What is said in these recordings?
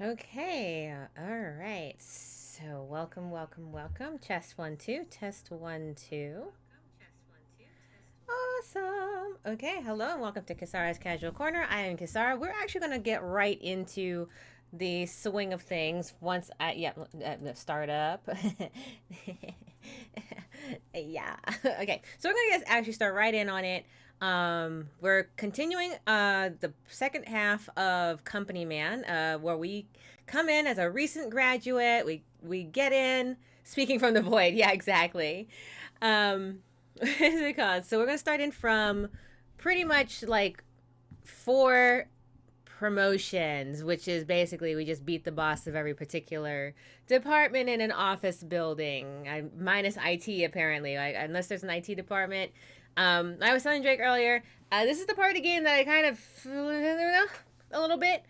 Okay, all right. So, welcome. Test 1 2, test 1 2. Awesome. Okay, hello and welcome to Kisara's Casual Corner. I am Kisara. We're actually going to get right into the swing of things once start up. Yeah. Okay, so we're going to actually start right in on it. We're continuing the second half of Company Man, where we come in as a recent graduate. We get in, speaking from the void. Yeah, exactly. What is it called? So we're gonna start in from pretty much like four promotions, which is basically we just beat the boss of every particular department in an office building, minus IT apparently. Like, unless there's an IT department. I was telling Drake earlier. This is the part of the game that I kind of a little bit.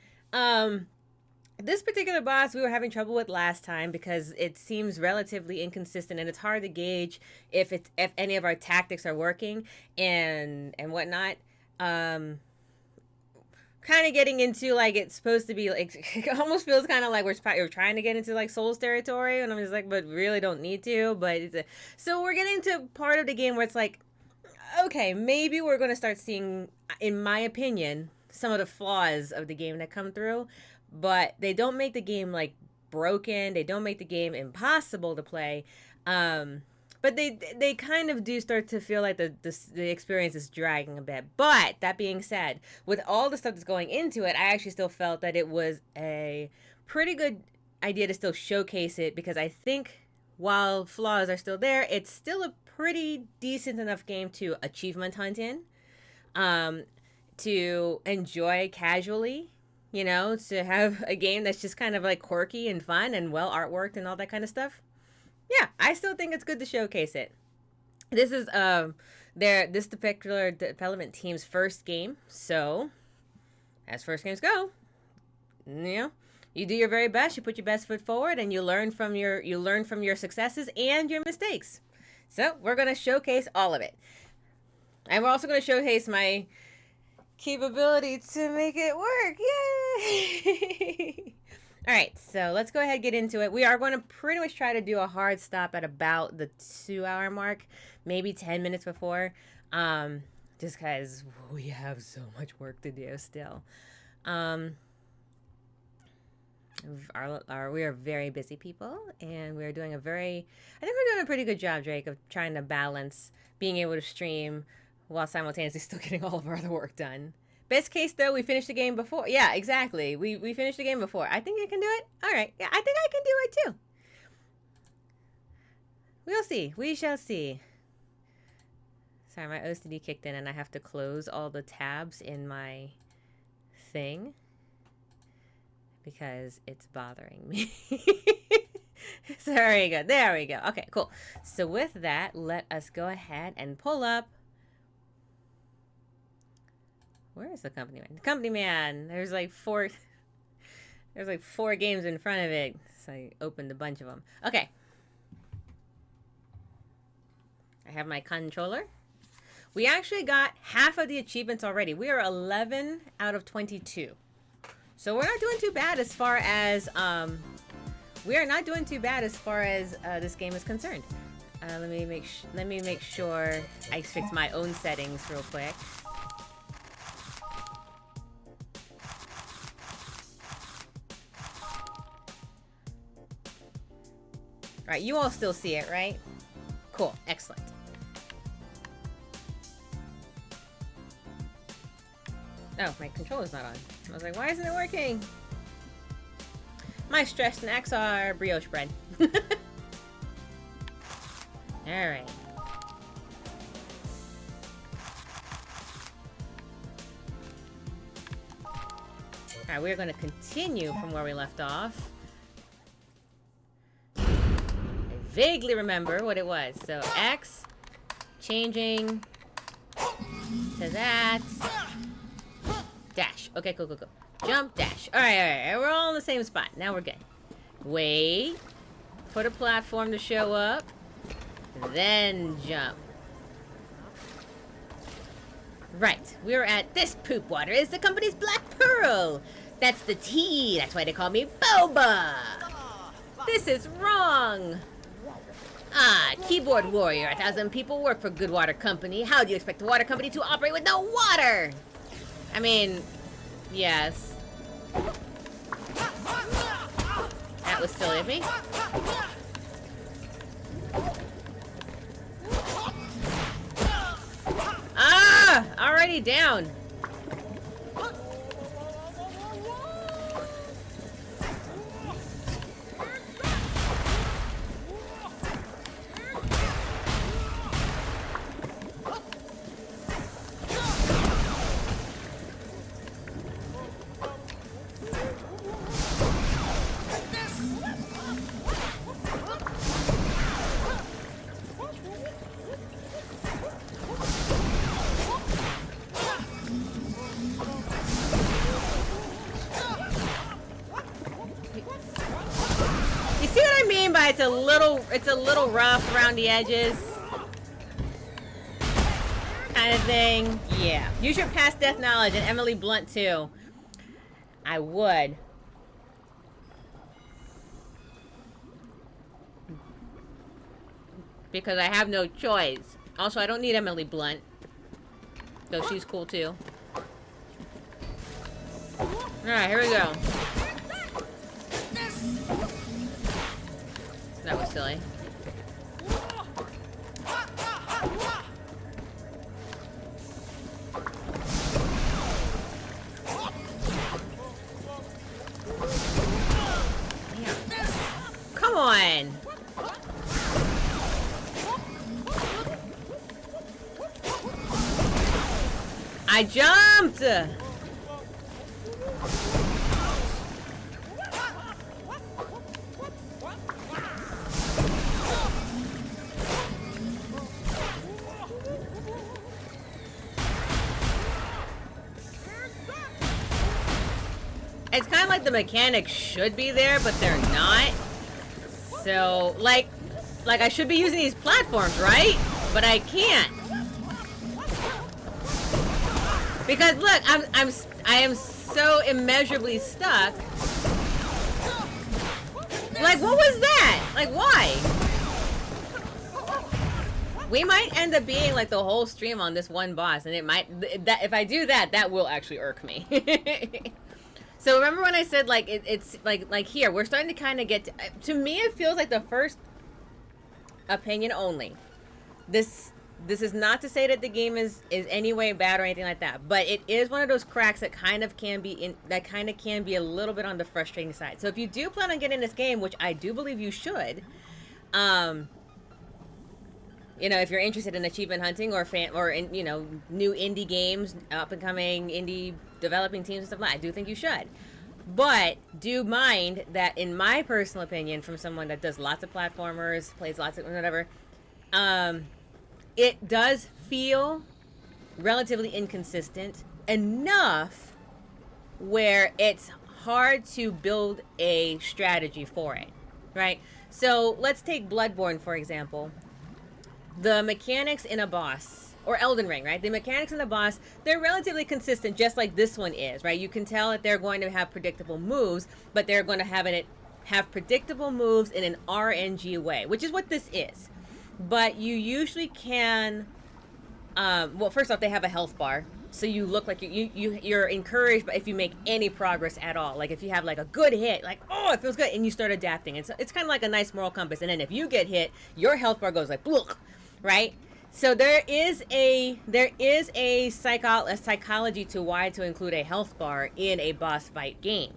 This particular boss we were having trouble with last time because it seems relatively inconsistent and it's hard to gauge if any of our tactics are working and whatnot. Kind of getting into like it's supposed to be like it almost feels kind of like we're trying to get into like Souls territory, and I'm just like, but really don't need to. But so we're getting to part of the game where it's like, okay, maybe we're going to start seeing, in my opinion, some of the flaws of the game that come through, but they don't make the game like broken. They don't make the game impossible to play. But they kind of do start to feel like the experience is dragging a bit. But that being said, with all the stuff that's going into it, I actually still felt that it was a pretty good idea to still showcase it because I think while flaws are still there, it's still a pretty decent enough game to achievement hunt in, um, to enjoy casually. To have a game that's just kind of like quirky and fun and well artworked and all that kind of stuff. Yeah, I still think it's good to showcase it. This is this particular development team's first game, so as first games go, you do your very best, you put your best foot forward, and you learn from your successes and your mistakes. So we're gonna showcase all of it, and we're also gonna showcase my capability to make it work. Yay! All right, so let's go ahead and get into it. We are going to pretty much try to do a hard stop at about the 2 hour mark, maybe 10 minutes before, just because we have so much work to do still. We are very busy people, and we're doing I think we're doing a pretty good job, Drake, of trying to balance being able to stream while simultaneously still getting all of our other work done. Best case though, we finished the game before. Yeah, exactly. We finished the game before. I think I can do it. All right. Yeah, I think I can do it too. We'll see. We shall see. Sorry, my OCD kicked in and I have to close all the tabs in my thing because it's bothering me. So there we go. Okay, cool. So with that, let us go ahead and pull up. Where is the Company Man? The Company Man. There's like four games in front of it. So I opened a bunch of them. Okay. I have my controller. We actually got half of the achievements already. We are 11 out of 22. So we're not doing too bad as far as this game is concerned. Let me make sure I fix my own settings real quick. All right, you all still see it, right? Cool, excellent. Oh, my controller's not on. I was like, why isn't it working? My stress snacks are brioche bread. Alright. Alright, we're going to continue from where we left off. I vaguely remember what it was. So, X, changing to that. Dash. Okay, cool. Jump, dash. Alright. We're all in the same spot. Now we're good. Wait. For the platform to show up. Then jump. Right. We're at this poop water. It's the company's Black Pearl. That's the T. That's why they call me Boba. This is wrong. Ah, keyboard warrior. 1,000 people work for Goodwater Company. How do you expect the water company to operate with no water? I mean, yes. That was silly of me. Ah! Already down. It's a little rough around the edges. Kind of thing. Yeah. Use your past death knowledge and Emily Blunt too. I would. Because I have no choice. Also, I don't need Emily Blunt. Though she's cool too. Alright, here we go. That was silly. Damn. Come on! I jumped! It's kind of like the mechanics should be there, but they're not. So, like I should be using these platforms, right? But I can't. Because look, I am so immeasurably stuck. Like, what was that? Like, why? We might end up being like the whole stream on this one boss, and it might that if I do that, that will actually irk me. So remember when I said like it's like here we're starting to kind of get to me it feels like the first opinion only. This is not to say that the game is any way bad or anything like that, but it is one of those cracks that kind of can be a little bit on the frustrating side. So if you do plan on getting this game, which I do believe you should, you know, if you're interested in achievement hunting or in, you know, new indie games, up and coming indie developing teams and stuff like that, I do think you should. But do mind that, in my personal opinion, from someone that does lots of platformers, plays lots of whatever, it does feel relatively inconsistent enough where it's hard to build a strategy for it, right? So let's take Bloodborne, for example. The mechanics in a boss, or Elden Ring, right? The mechanics in the boss, they're relatively consistent, just like this one is, right? You can tell that they're going to have predictable moves, but they're going to have predictable moves in an RNG way, which is what this is. But you usually can, well, first off, they have a health bar, so you look like you're encouraged if you make any progress at all. Like if you have like a good hit, like, oh, it feels good, and you start adapting. It's kind of like a nice moral compass. And then if you get hit, your health bar goes like, blech, right? So there is a psychology to why to include a health bar in a boss fight game,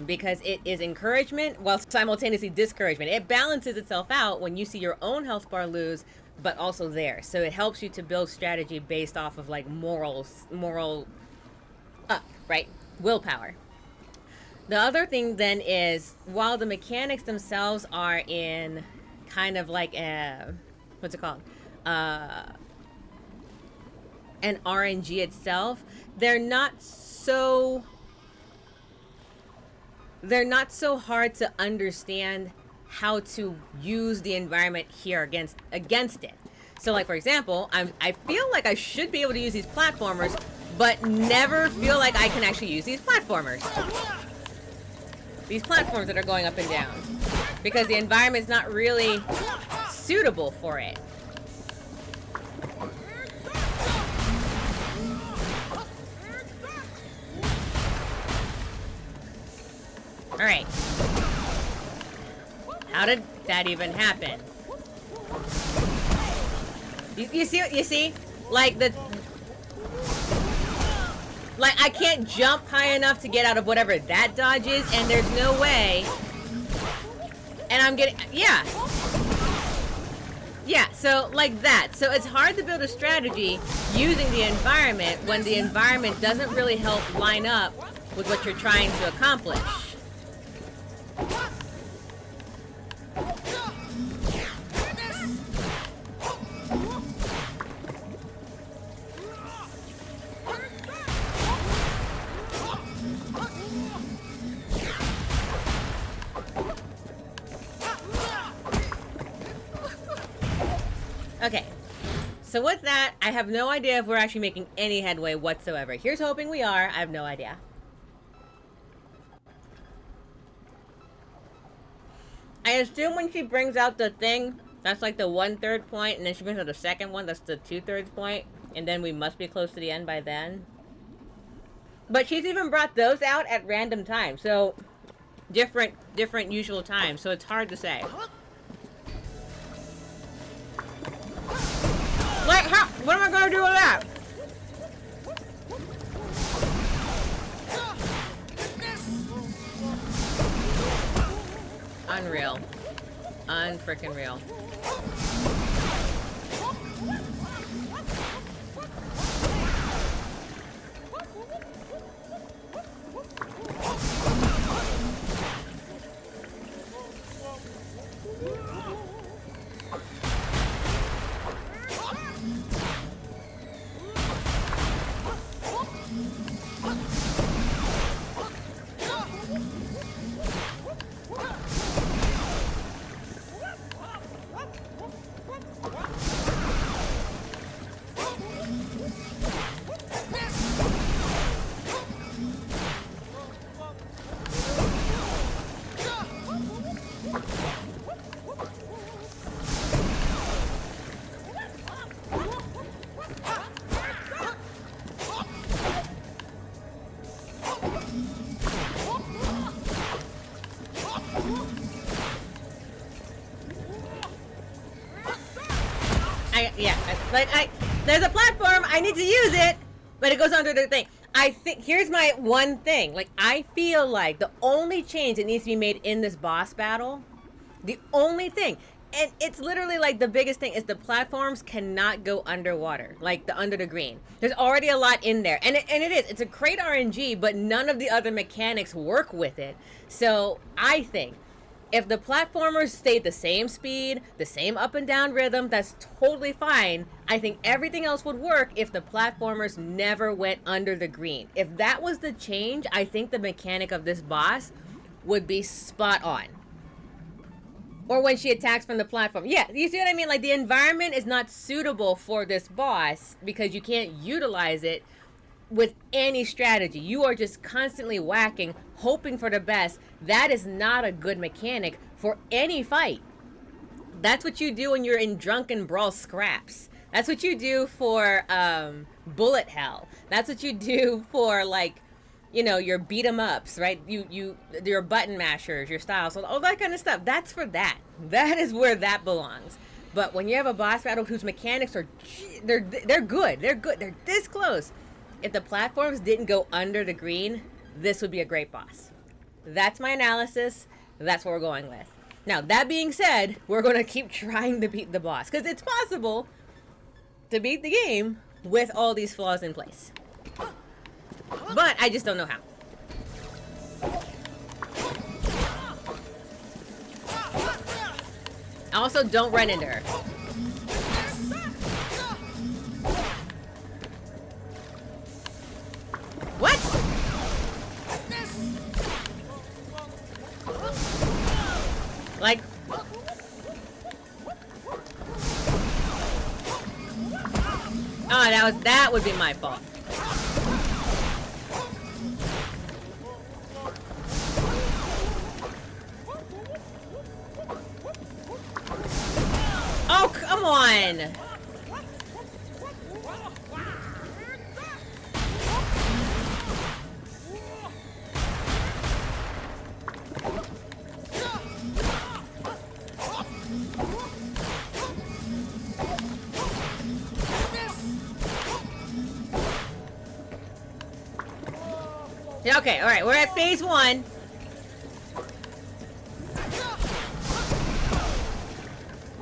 because it is encouragement while simultaneously discouragement. It balances itself out when you see your own health bar lose, but also theirs. So it helps you to build strategy based off of like moral right, willpower. The other thing then is, while the mechanics themselves are in kind of like a, what's it called? An RNG itself, they're not so hard to understand how to use the environment here against it. So like, for example, I feel like I should be able to use these platformers, but never feel like I can actually use these platformers. These platforms that are going up and down. Because the environment's not really suitable for it. Alright. How did that even happen? You see? Like I can't jump high enough to get out of whatever that dodge is, and there's no way. And I'm getting, yeah. Yeah, so like that. So it's hard to build a strategy using the environment when the environment doesn't really help line up with what you're trying to accomplish. Okay, so with that, I have no idea if we're actually making any headway whatsoever. Here's hoping we are. I have no idea. I assume when she brings out the thing, that's like the 1/3 point, and then she brings out the second one, that's the 2/3 point, and then we must be close to the end by then. But she's even brought those out at random times, so different usual times, so it's hard to say. Like, how? What am I gonna do with that? Unreal. Unfrickin' real. There's a platform, I need to use it, but it goes under the thing. I think, here's my one thing, like, I feel like the only change that needs to be made in this boss battle, the only thing, and it's literally like the biggest thing, is the platforms cannot go underwater, like the under the green. There's already a lot in there, and it's a great RNG, but none of the other mechanics work with it. So I think if the platformers stayed the same speed, the same up and down rhythm, that's totally fine. I think everything else would work if the platformers never went under the green. If that was the change, I think the mechanic of this boss would be spot on. Or when she attacks from the platform. Yeah, you see what I mean? Like, the environment is not suitable for this boss because you can't utilize it with any strategy. You are just constantly whacking, hoping for the best. That is not a good mechanic for any fight. That's what you do when you're in drunken brawl scraps. That's what you do for bullet hell. That's what you do for, like, you know, your beat 'em ups, right? Your button mashers, your styles, all that kind of stuff. That's for that. That is where that belongs. But when you have a boss battle whose mechanics are, they're good. They're good. They're this close. If the platforms didn't go under the green, this would be a great boss. That's my analysis. That's what we're going with. Now, that being said, we're going to keep trying to beat the boss, because it's possible to beat the game with all these flaws in place. But I just don't know how. Also, don't run into her. What? Like, oh, that would be my fault. on! Okay, alright, we're at phase 1.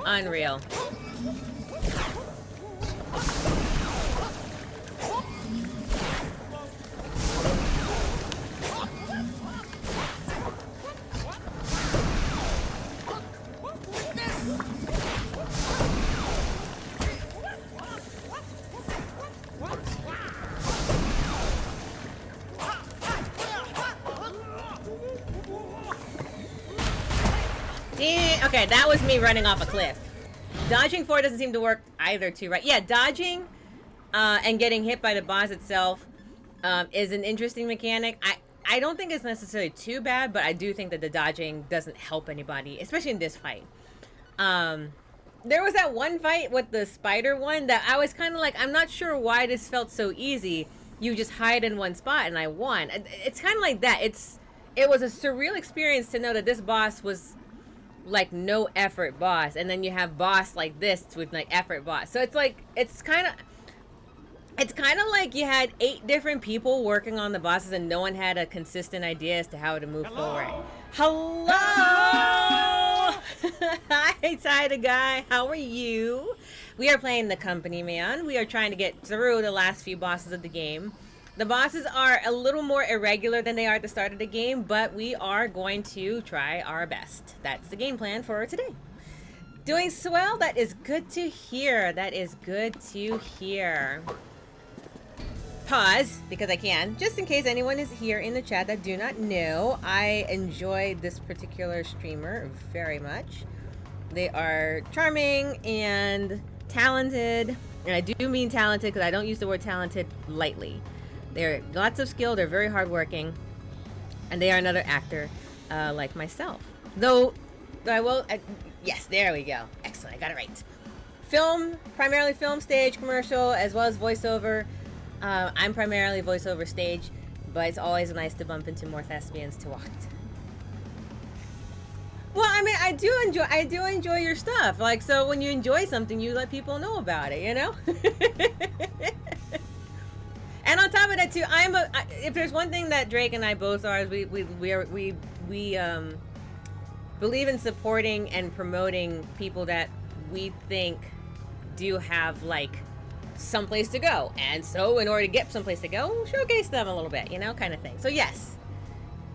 Unreal. Okay, that was me running off a cliff. Dodging 4 doesn't seem to work either too, right? Yeah, dodging and getting hit by the boss itself is an interesting mechanic. I don't think it's necessarily too bad, but I do think that the dodging doesn't help anybody, especially in this fight. There was that one fight with the spider one that I was kind of like, I'm not sure why this felt so easy. You just hide in one spot and I won. It's kind of like that. It was a surreal experience to know that this boss was like no effort boss, and then you have boss like this with like effort boss. So it's like it's kind of like you had 8 different people working on the bosses and no one had a consistent idea as to how to move forward. Hello. Hi Tidy Guy, how are you? We are playing The Company Man. We are trying to get through the last few bosses of the game. The bosses are a little more irregular than they are at the start of the game, but we are going to try our best. That's the game plan for today. Doing swell? That is good to hear. That is good to hear. Pause, because I can, just in case anyone is here in the chat that do not know. I enjoy this particular streamer very much. They are charming and talented, and I do mean talented because I don't use the word talented lightly. They're lots of skill, they're very hardworking, and they are another actor like myself. Though, yes, there we go. Excellent, I got it right. Film, primarily film, stage, commercial, as well as voiceover. I'm primarily voiceover stage, but it's always nice to bump into more thespians to watch. Well, I mean, I do enjoy your stuff. Like, so when you enjoy something, you let people know about it, you know? And on top of that too, if there's one thing that Drake and I both are, is we believe in supporting and promoting people that we think do have like someplace to go. And so in order to get someplace to go, we'll showcase them a little bit, you know, kind of thing. So yes,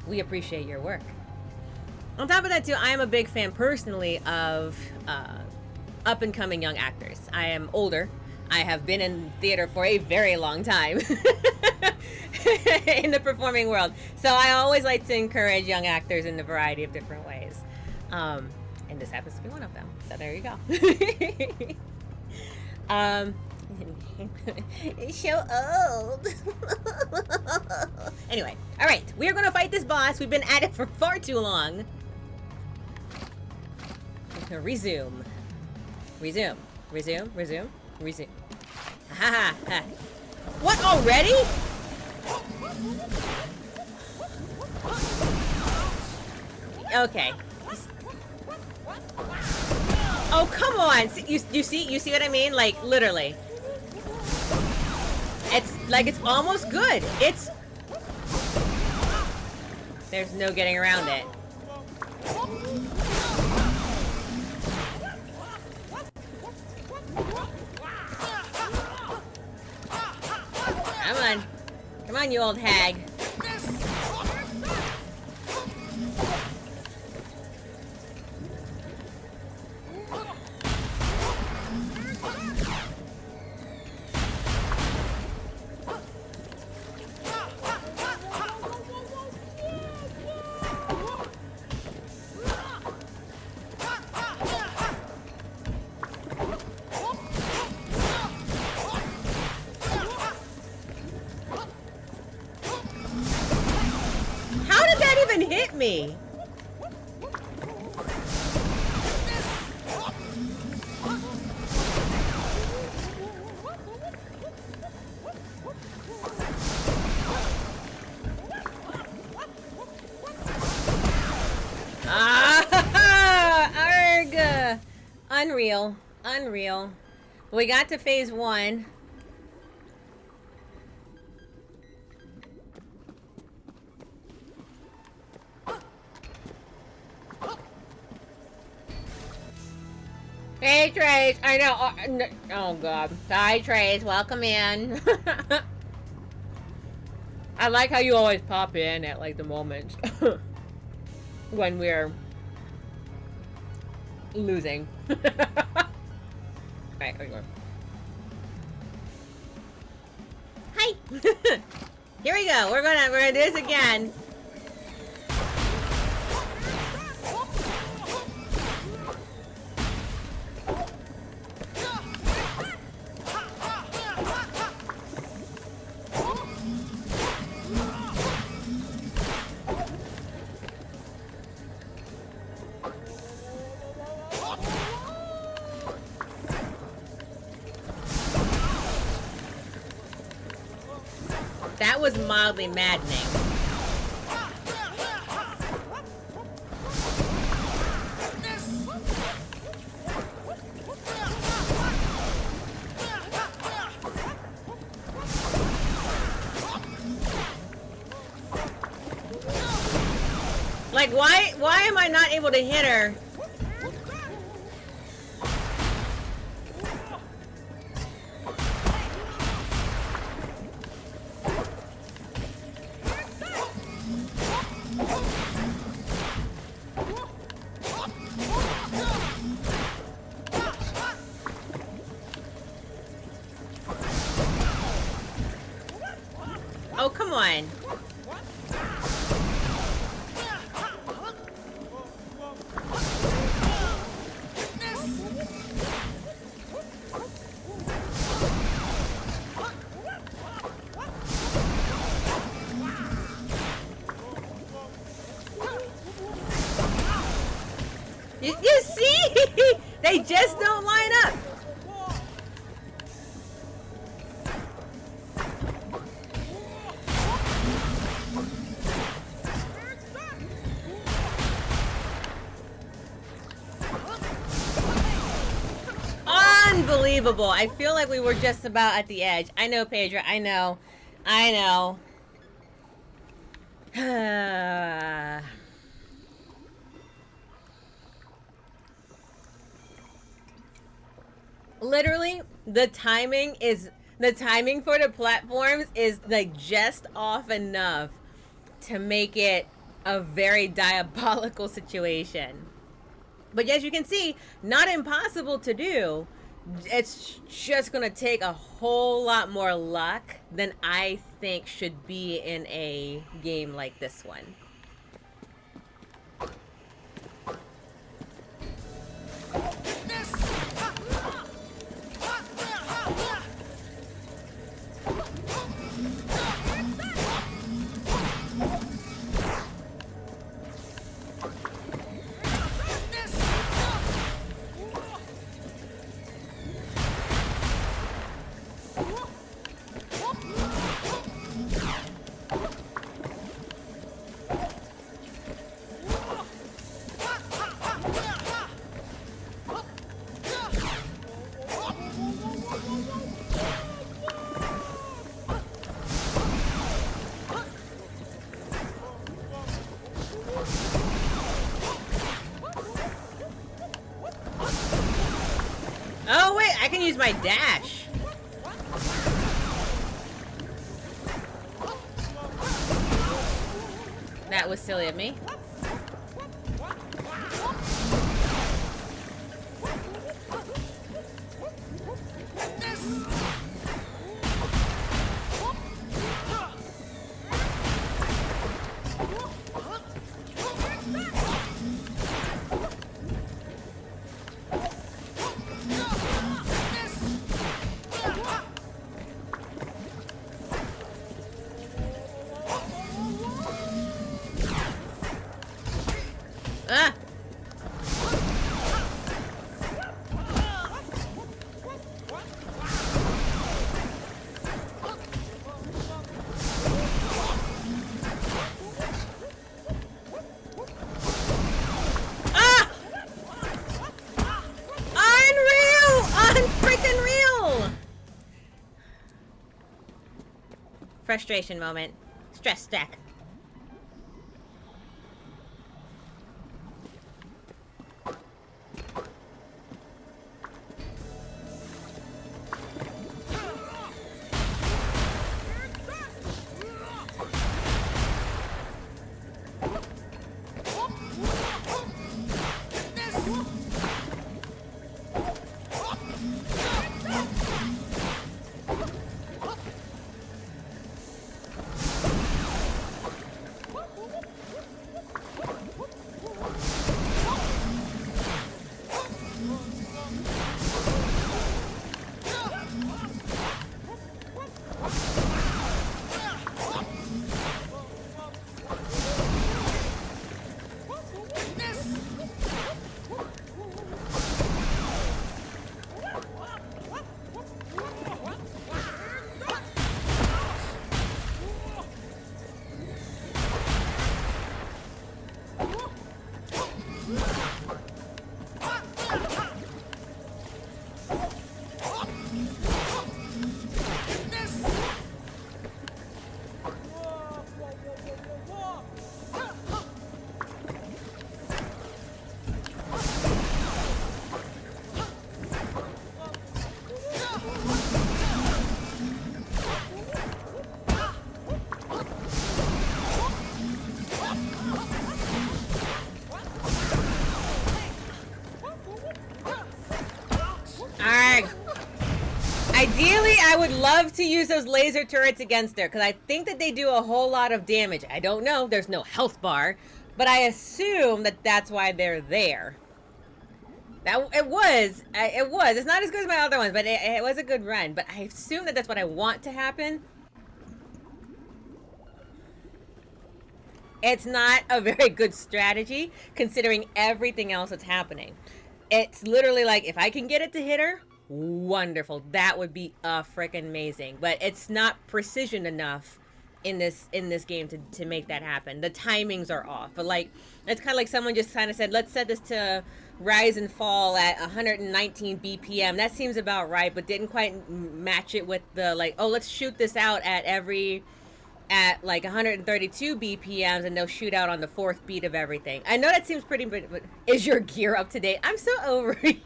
we appreciate your work. On top of that too, I am a big fan personally of up and coming young actors. I am older. I have been in theater for a very long time in the performing world. So I always like to encourage young actors in a variety of different ways. And this happens to be one of them. So there you go. It's so old. Anyway, all right. We are going to fight this boss. We've been at it for far too long. Resume. Resume. Resume. Resume. Resume. Ha ha. What already? Okay. Oh, come on. You see what I mean? Like literally. It's like it's almost good. There's no getting around it. Come on. Come on, you old hag. Hit me. Unreal. Unreal. We got to phase 1. Hey, Trace. I know. Oh, God. Hi, Trace. Welcome in. I like how you always pop in at, like, the moments when we're losing. Alright, here we go. Hi! Here we go. We're gonna do this again. That was mildly maddening. Like, why am I not able to hit her? Oh, come on. You see? They just don't line up. Unbelievable. I feel like we were just about at the edge. I know, Pedro. I know. I know. Literally, the timing for the platforms is like just off enough to make it a very diabolical situation. But as you can see, not impossible to do. It's just gonna take a whole lot more luck than I think should be in a game like this one. Oh wait, I can use my dash. That was silly of me. Frustration moment. Stress stack. Ideally, I would love to use those laser turrets against her, because I think that they do a whole lot of damage. I don't know. There's no health bar, but I assume that that's why they're there. It was. It's not as good as my other ones, but it was a good run. But I assume that that's what I want to happen. It's not a very good strategy, considering everything else that's happening. It's literally like, if I can get it to hit her, wonderful. That would be freaking amazing. But it's not precision enough in this game to make that happen. The timings are off. But like, it's kind of like someone just kind of said, let's set this to rise and fall at 119 BPM. That seems about right, but didn't quite match it with the like, oh, let's shoot this out at like 132 BPMs, and they'll shoot out on the 4th beat of everything. I know that seems pretty, but is your gear up to date? I'm so over you.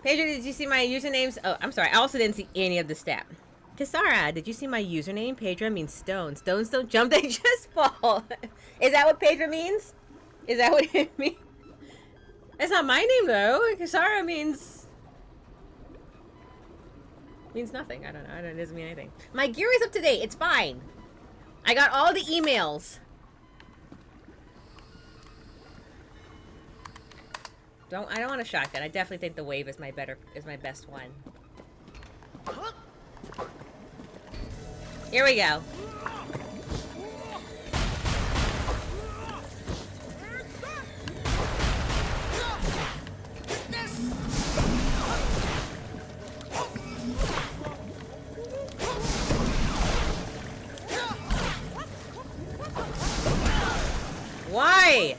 Pedro, did you see my usernames? Oh, I'm sorry. I also didn't see any of the stat. Kisara, did you see my username? Pedro means stone. Stones don't jump, they just fall. Is that what Pedro means? Is that what it means? That's not my name, though. Kisara means nothing. I don't know. It doesn't mean anything. My gear is up to date. It's fine. I got all the emails. I don't want a shotgun. I definitely think the wave is my best one. Here we go. Why?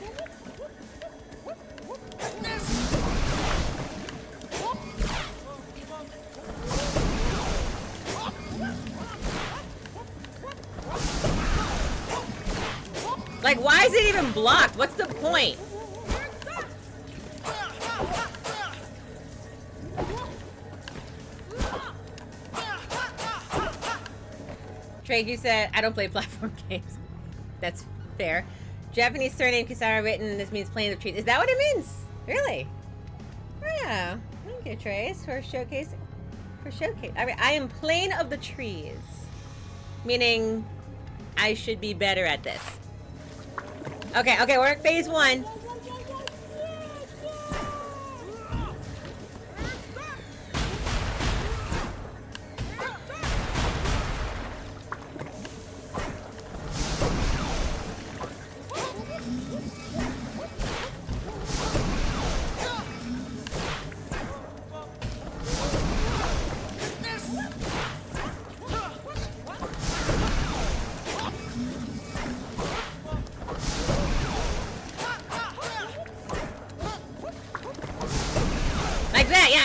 Like, why is it even blocked? What's the point? Trade, you said, I don't play platform games. That's fair. Japanese surname Kisara written, this means playing the trees. Is that what it means? Really? Oh yeah. Thank you, Trace, for showcasing. I am Plane of the Trees. Meaning, I should be better at this. Okay, we're at phase 1.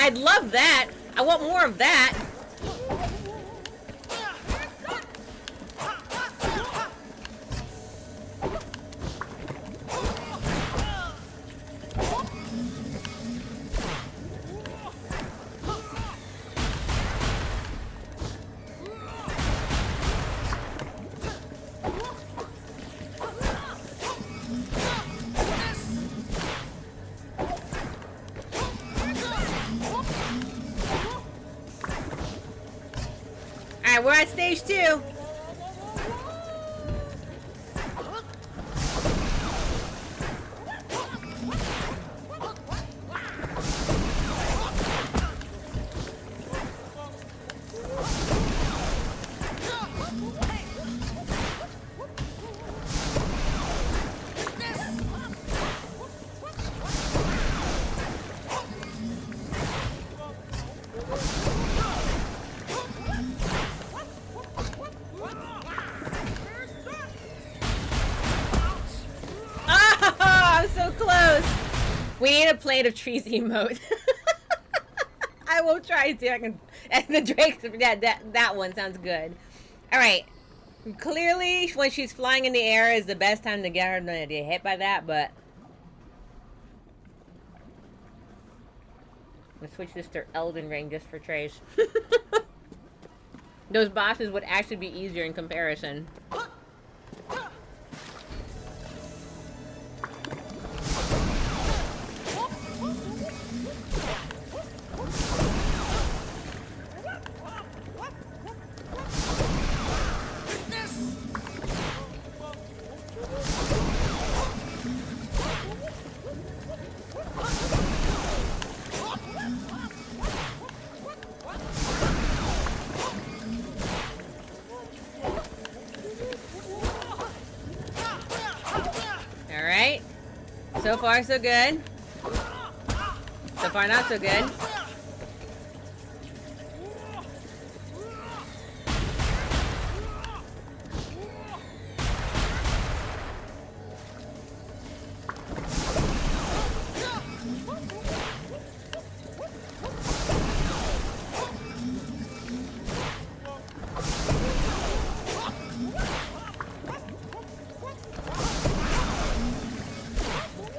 I'd love that. I want more of that. Alright, we're at stage 2. We need a Plate of Trees emote. I will try to. I can. And the Drake. That one sounds good. All right. Clearly, when she's flying in the air is the best time to get her to get hit by that. But let's switch this to Elden Ring just for Trace. Those bosses would actually be easier in comparison. So far, so good. So far, not so good.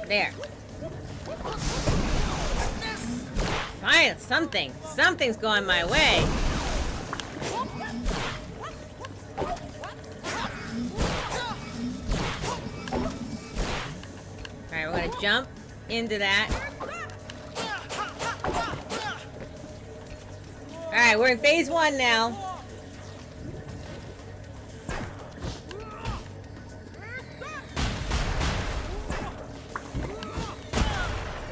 There. Fine, something's going my way. Alright, we're gonna jump into that. Alright, we're in phase 1 now.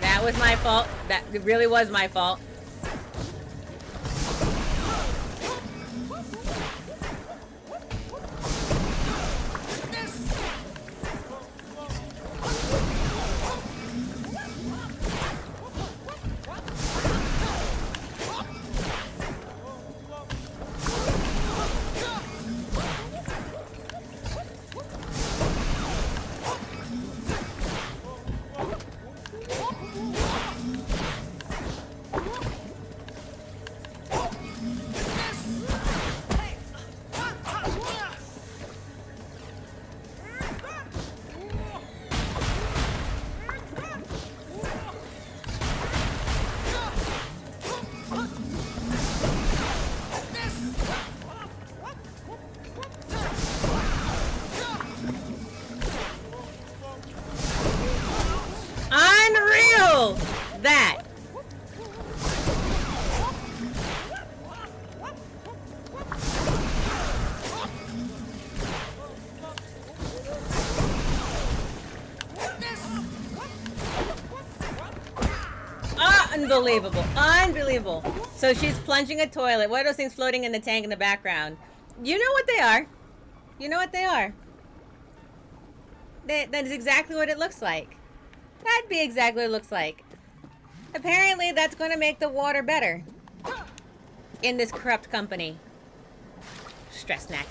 That was my fault. That really was my fault. That. Unbelievable. Unbelievable. So she's plunging a toilet. What are those things floating in the tank in the background? You know what they are. You know what they are. That is exactly what it looks like. That'd be exactly what it looks like. Apparently, that's going to make the water better in this corrupt company. Stress snack.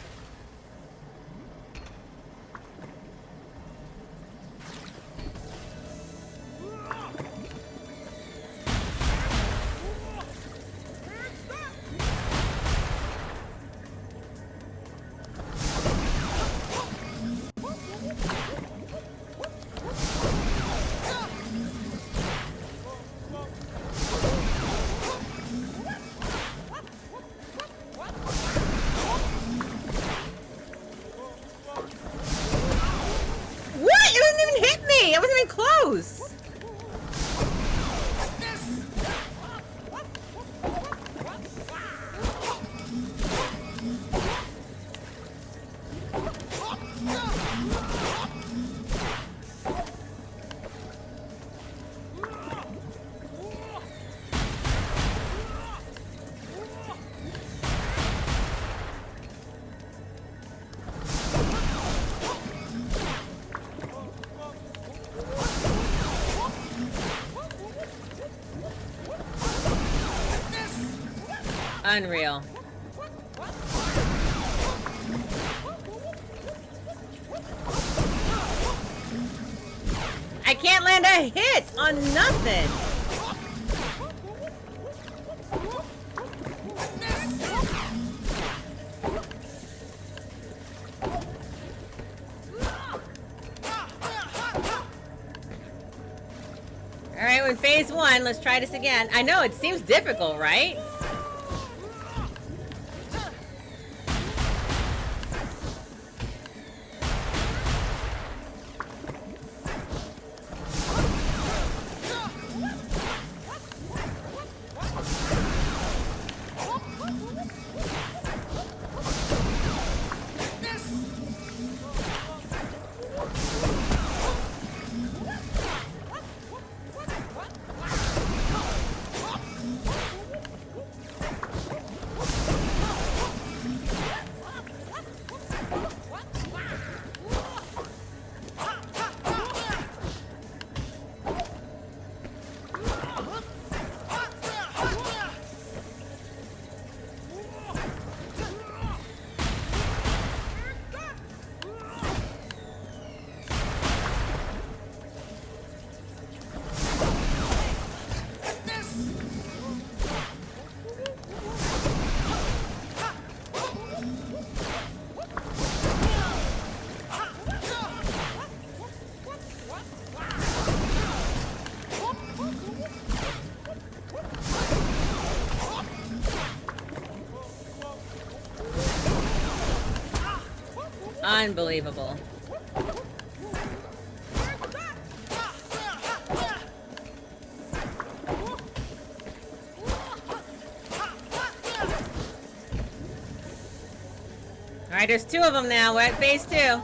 Unreal. I can't land a hit on nothing. All right, we're in phase 1. Let's try this again. I know, it seems difficult, right? Unbelievable. Alright, there's 2 of them now. We're at phase 2.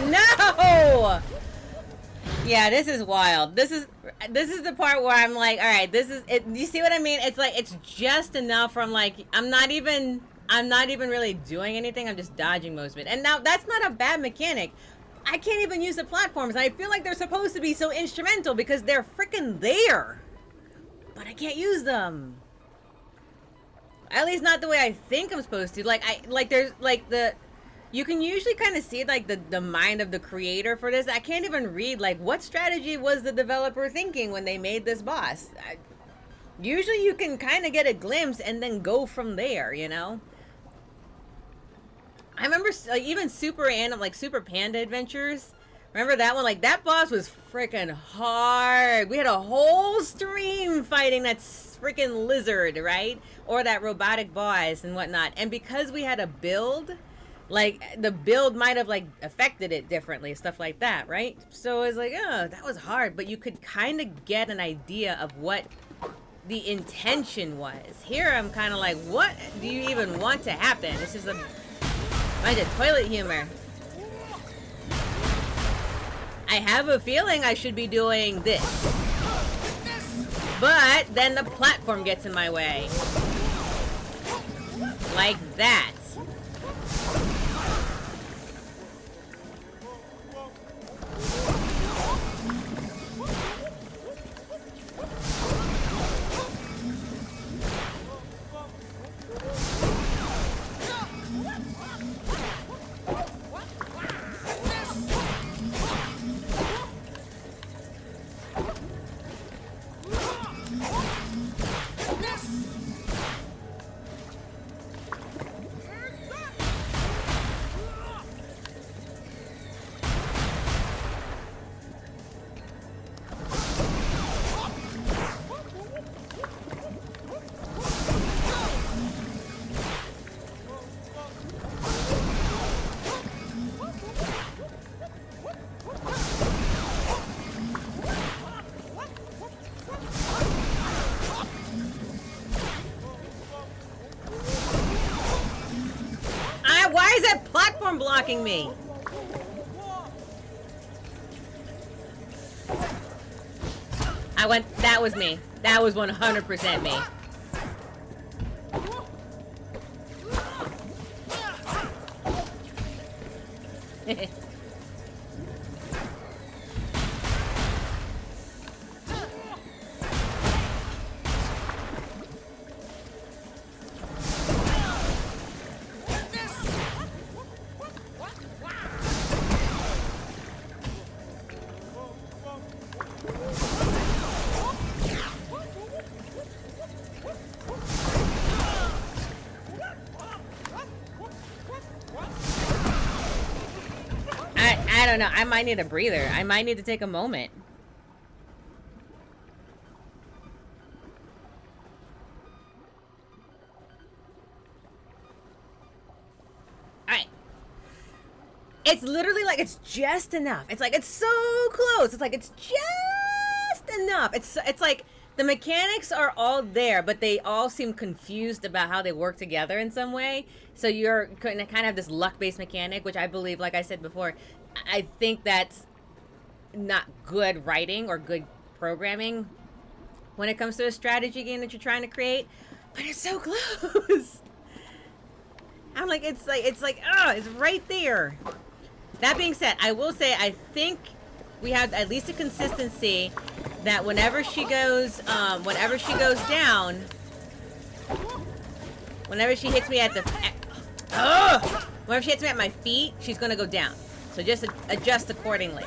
No! Yeah, this is wild. This is the part where I'm like, all right, this is it. You see what I mean? It's like it's just enough where I'm like, I'm not even really doing anything. I'm just dodging most of it. And now that's not a bad mechanic. I can't even use the platforms. I feel like they're supposed to be so instrumental because they're freaking there, but I can't use them. At least not the way I think I'm supposed to. There's like the. You can usually kind of see like the mind of the creator for this. I can't even read like what strategy was the developer thinking when they made this boss. Usually you can kind of get a glimpse and then go from there, you know? I remember like even Super Panda Adventures. Remember that one? Like that boss was freaking hard. We had a whole stream fighting that freaking lizard, right? Or that robotic boss and whatnot. And because we had a build, like the build might have like affected it differently, stuff like that, right? So it was like, oh, that was hard, but you could kind of get an idea of what the intention was. Here I'm kind of like, what do you even want to happen? It's just a bunch of toilet humor. I have a feeling I should be doing this, but then the platform gets in my way, like that. platform blocking me? That was me. That was 100% me. I don't know. I might need a breather. I might need to take a moment. Alright. It's literally like it's just enough. It's like it's so close. It's like it's just enough. It's like the mechanics are all there, but they all seem confused about how they work together in some way. So you're kind of have this luck-based mechanic, which I believe, like I said before, I think that's not good writing or good programming when it comes to a strategy game that you're trying to create. But it's so close. I'm like, it's right there. That being said, I will say I think we have at least a consistency that whenever she goes down, whenever she hits me at the, whenever she hits me at my feet, she's gonna go down. So just adjust accordingly.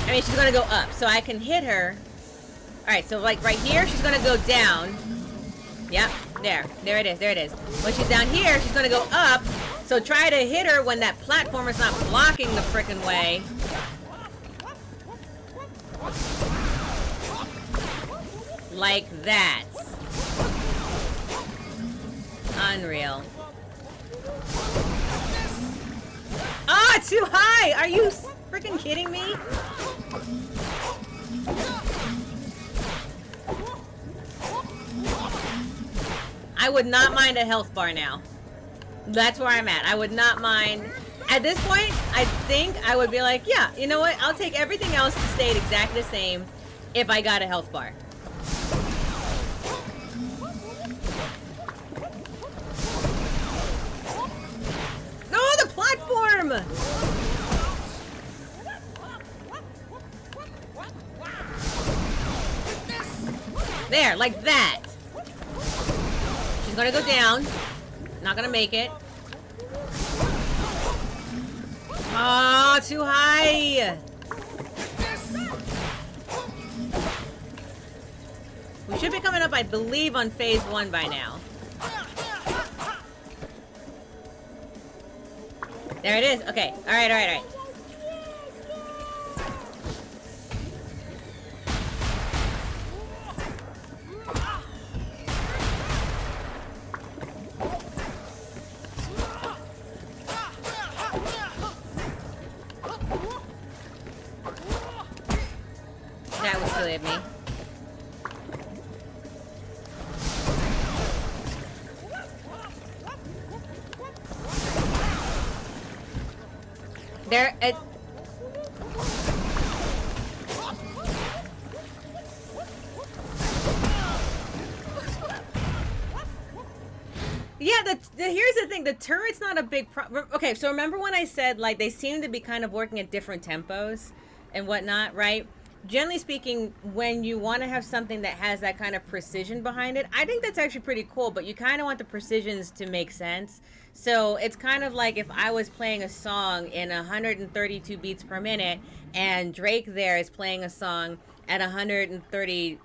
I mean, she's gonna go up, so I can hit her. All right, so like right here, she's gonna go down. Yep, there it is. When she's down here, she's gonna go up. So try to hit her when that platformer's not blocking the frickin' way. Like that. Unreal. Ah, too high! Are you freaking kidding me? I would not mind a health bar now. That's where I'm at. I would not mind. At this point, I think I would be like, yeah, you know what? I'll take everything else to stay exactly the same if I got a health bar. No, the platform! There, like that. She's gonna go down. Not gonna make it. Oh, too high. We should be coming up, I believe, on phase 1 by now. There it is. Okay. All right. That was silly of me. There, yeah, here's the thing. The turret's not a big problem. Okay, so remember when I said, like, they seem to be kind of working at different tempos and whatnot, right? Generally speaking, when you want to have something that has that kind of precision behind it, I think that's actually pretty cool, but you kind of want the precisions to make sense. So it's kind of like if I was playing a song in 132 beats per minute and Drake there is playing a song at 30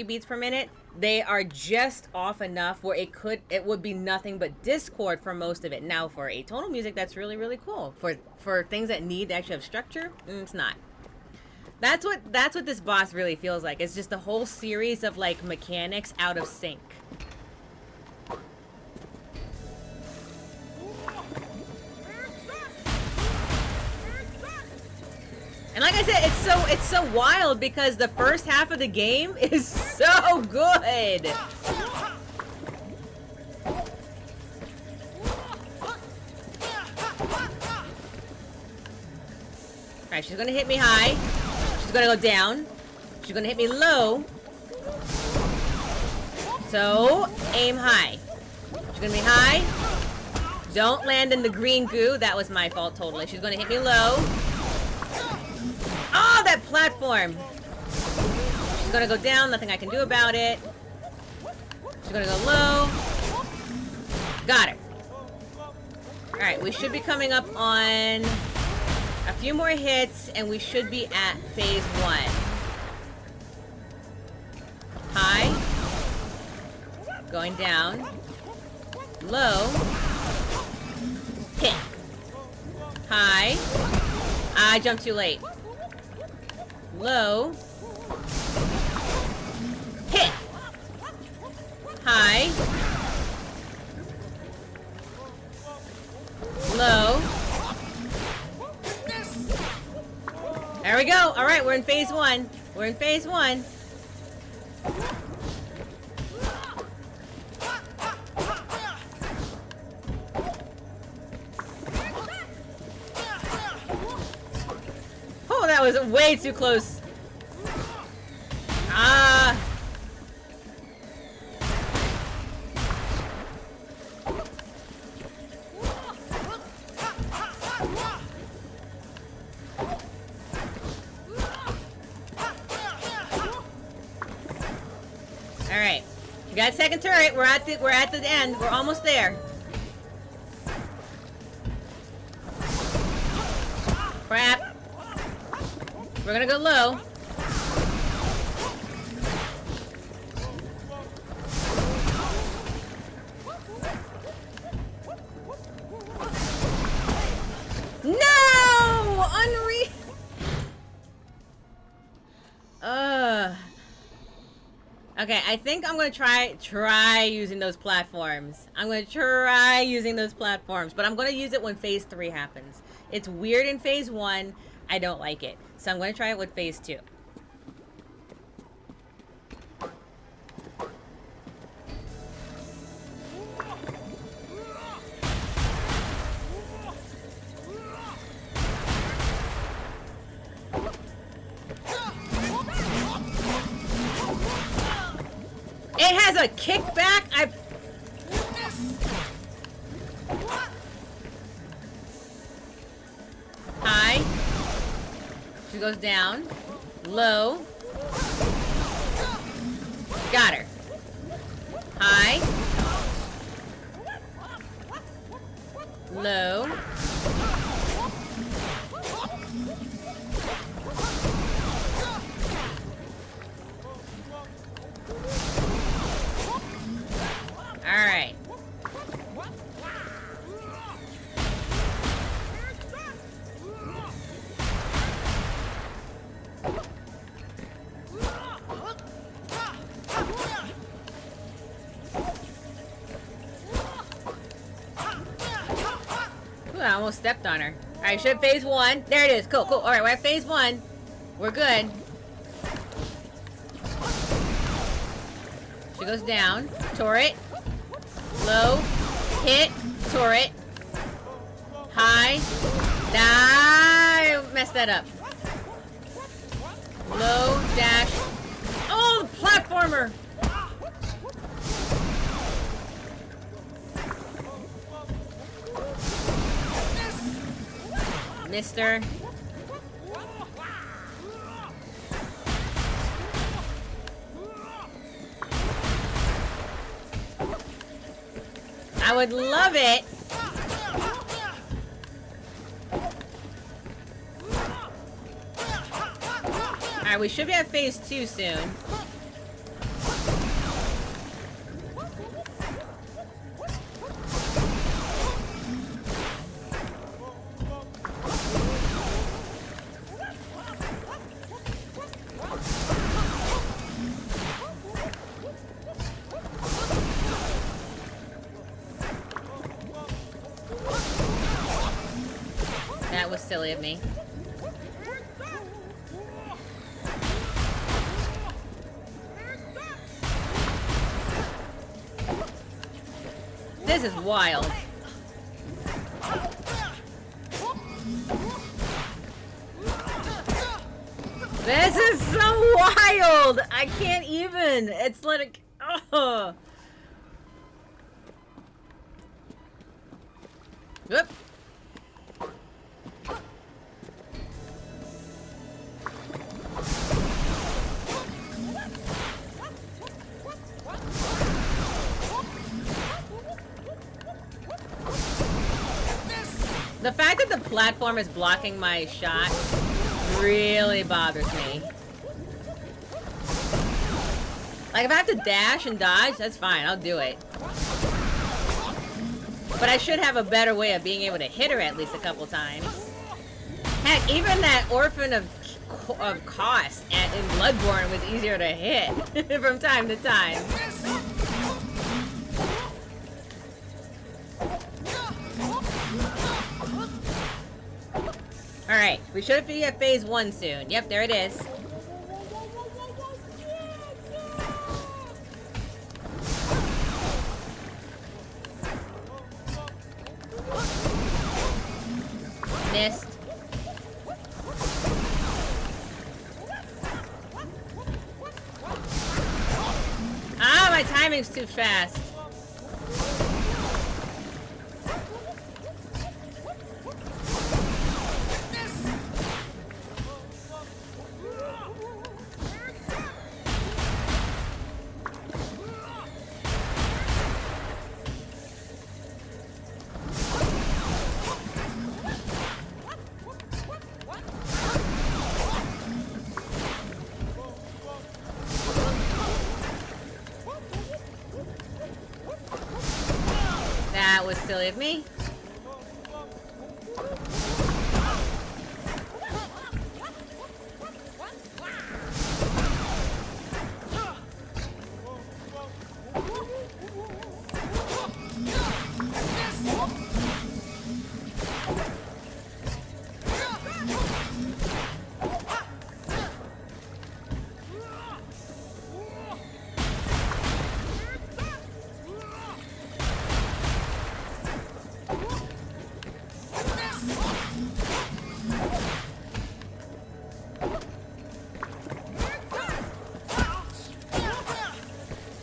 beats per minute, they are just off enough where it would be nothing but discord for most of it. Now for atonal music, that's really, really cool. For things that need to actually have structure, it's not. That's what this boss really feels like. It's just a whole series of like mechanics out of sync. And like I said, it's so wild because the first half of the game is so good. Alright, she's gonna hit me high. She's gonna go down. She's gonna hit me low. So, aim high. She's gonna be high. Don't land in the green goo. That was my fault, totally. She's gonna hit me low. Oh, that platform! She's gonna go down. Nothing I can do about it. She's gonna go low. Got her. Alright, we should be coming up on a few more hits, and we should be at phase 1. High. Going down. Low. Hit. High. I jumped too late. Low. Hit. High. Low. There we go. All right, we're in phase 1. We're in phase 1. Oh, that was way too close. Ah. All right, we got second turret. We're at the end. We're almost there. Crap. We're gonna go low. No! Unreal. Okay, I think I'm gonna try using those platforms. I'm gonna try using those platforms, but I'm gonna use it when phase 3 happens. It's weird in phase 1. I don't like it. So I'm gonna try it with phase 2. It has a kickback. High. She goes down. Low. Got her. High. Low. All right. Ooh, I almost stepped on her. All right, should phase 1. There it is. Cool, cool. All right, we're at phase 1. We're good. She goes down. Turret. Low. Hit. Turret. High. I messed that up. Low. Dash. Oh, the platformer! Mister. I would love it. Alright, we should be at phase 2 soon. That was silly of me. This is wild. This is so wild! I can't even! It's like... Oh! Whoop! The fact that the platform is blocking my shot really bothers me. Like, if I have to dash and dodge, that's fine. I'll do it. But I should have a better way of being able to hit her at least a couple times. Heck, even that Orphan of Cost in Bloodborne was easier to hit from time to time. Alright, we should be at phase 1 soon. Yep, there it is. Missed. Ah, my timing's too fast. That was silly of me.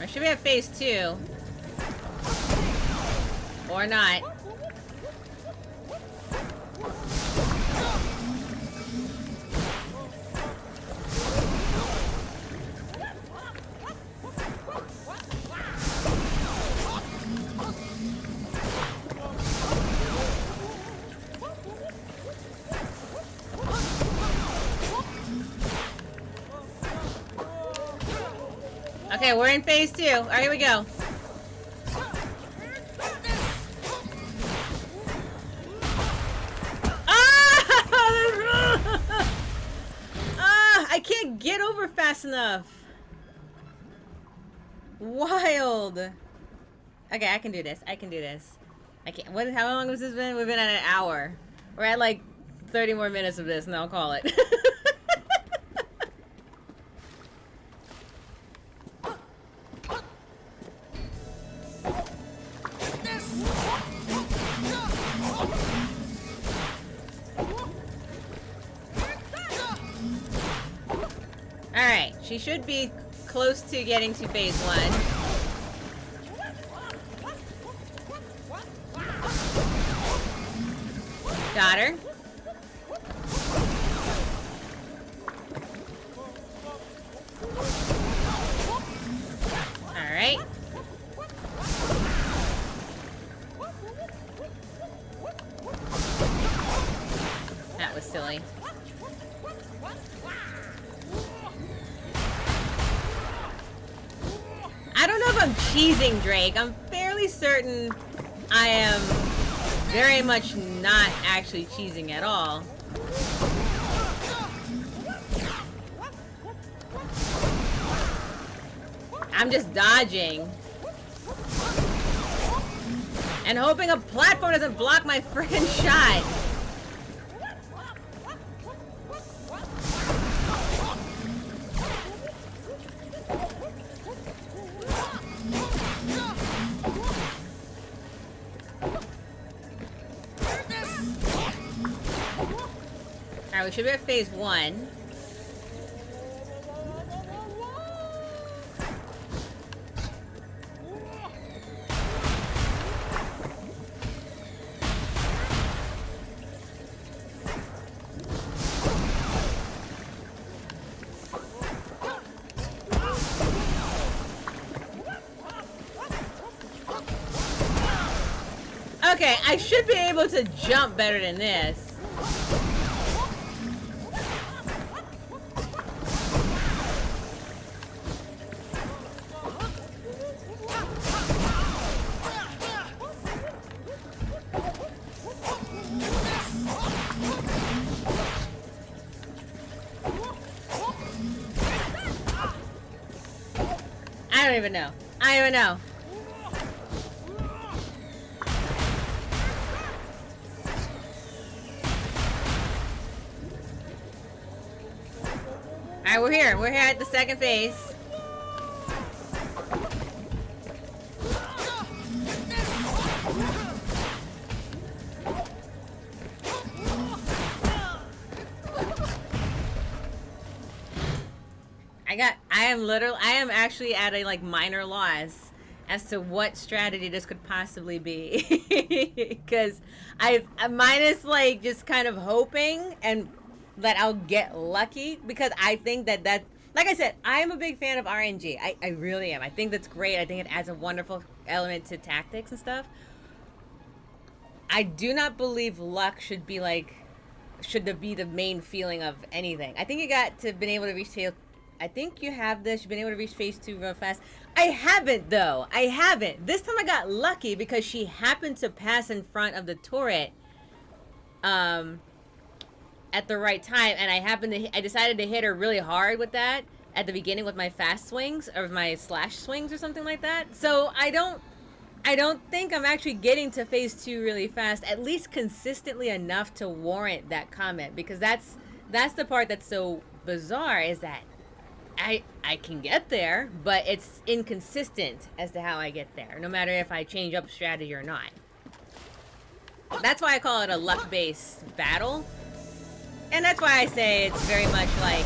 Should be at phase 2. Or not. Okay, we're in phase 2. All right, here we go. I can't get over fast enough. Wild. Okay, I can do this. I can do this. I can't. What? How long has this been? We've been at an hour. We're at like 30 more minutes of this, and I'll call it. Alright, she should be close to getting to phase 1. Got her. Alright. That was silly. I don't know if I'm cheesing Drake. I'm fairly certain I am very much not actually cheesing at all. I'm just dodging. And hoping a platform doesn't block my friggin' shot. Alright, we should be at phase 1. Okay, I should be able to jump better than this. I don't even know. I don't even know. Alright, we're here. We're here at the second phase. I am actually at a like minor loss as to what strategy this could possibly be. Because mine is like just kind of hoping and that I'll get lucky, because I think that like I said, I am a big fan of RNG. I really am. I think that's great. I think it adds a wonderful element to tactics and stuff. I do not believe luck should be the main feeling of anything. I think you got to been able to reach I think you have this. You've been able to reach phase 2 real fast. I haven't, though. I haven't. This time I got lucky because she happened to pass in front of the turret at the right time, and I decided to hit her really hard with that at the beginning with my fast swings or my slash swings or something like that. So I don't think I'm actually getting to phase 2 really fast, at least consistently enough to warrant that comment, because that's the part that's so bizarre, is that I can get there, but it's inconsistent as to how I get there, no matter if I change up strategy or not. That's why I call it a luck-based battle. And that's why I say it's very much like...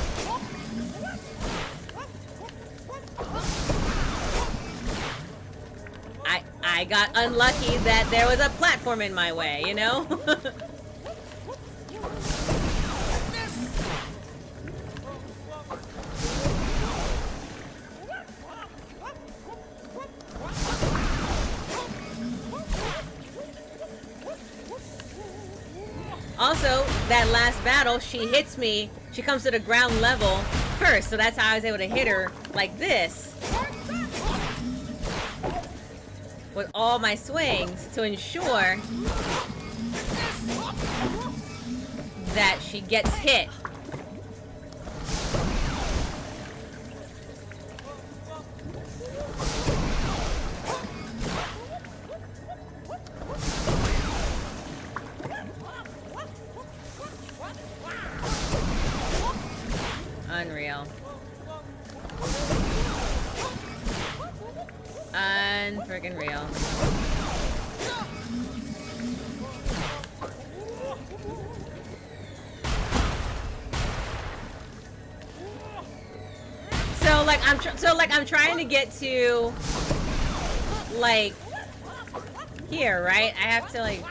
I got unlucky that there was a platform in my way, you know? Also, that last battle, she hits me. She comes to the ground level first, so that's how I was able to hit her like this with all my swings to ensure that she gets hit. Unreal. Unfriggin' real. I'm trying to get to like here, right? I have to like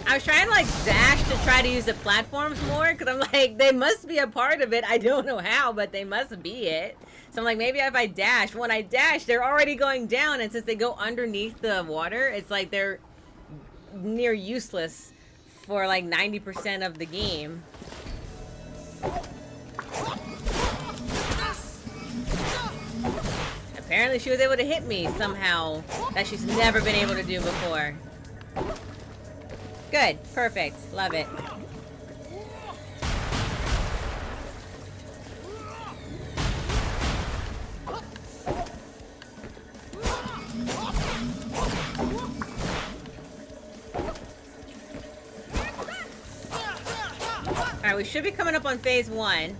I was trying to like dash to try to use the platforms more, because I'm like, they must be a part of it. I don't know how, but they must be it. So I'm like, maybe if I dash, when I dash, they're already going down, and since they go underneath the water, it's like they're near useless for like 90% of the game. Apparently she was able to hit me somehow that she's never been able to do before. Good. Perfect. Love it. Alright, we should be coming up on phase 1.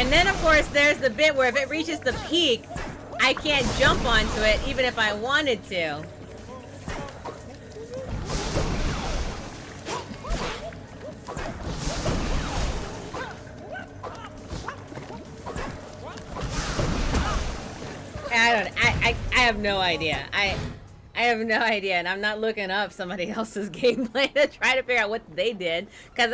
And then, of course, there's the bit where if it reaches the peak, I can't jump onto it even if I wanted to. I have no idea. I have no idea, and I'm not looking up somebody else's gameplay to try to figure out what they did, because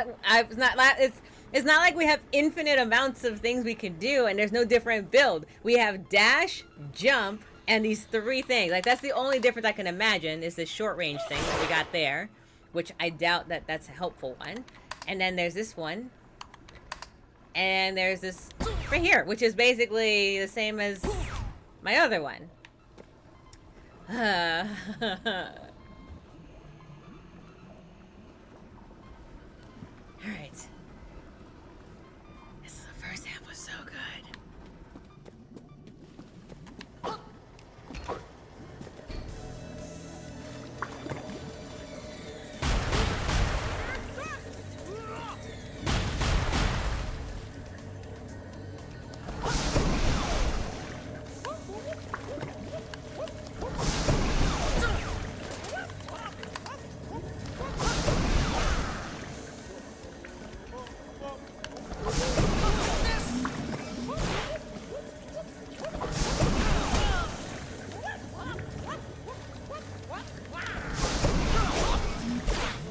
it's not like we have infinite amounts of things we can do, and there's no different build. We have dash, jump, and these 3 things. Like, that's the only difference I can imagine is this short range thing that we got there, which I doubt that that's a helpful one. And then there's this one. And there's this right here, which is basically the same as my other one. Alright. The first half was so good.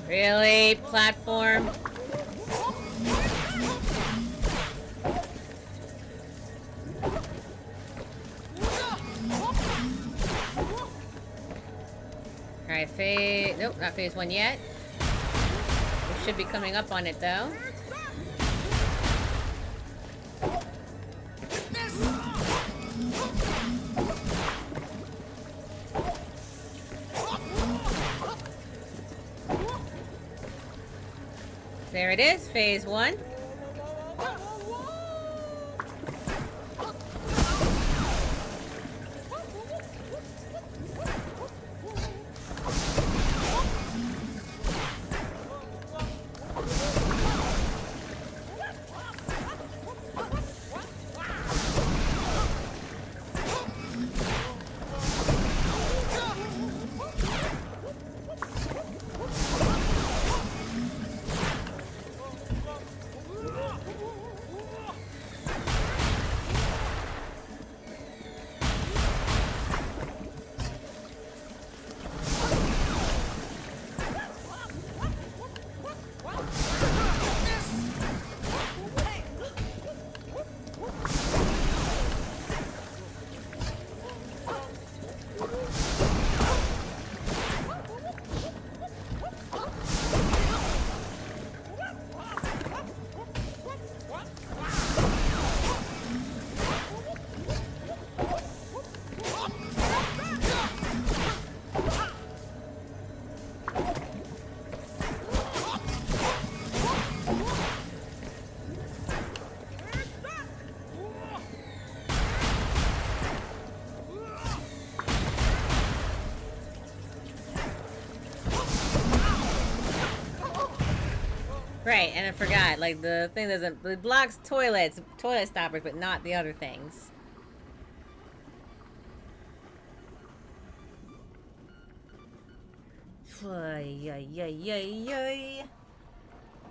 Really? Platform? Alright, phase... Nope, not phase 1 yet. We should be coming up on it, though. There it is, phase 1. Right, and I forgot, like, the thing doesn't... It blocks toilet stoppers, but not the other things.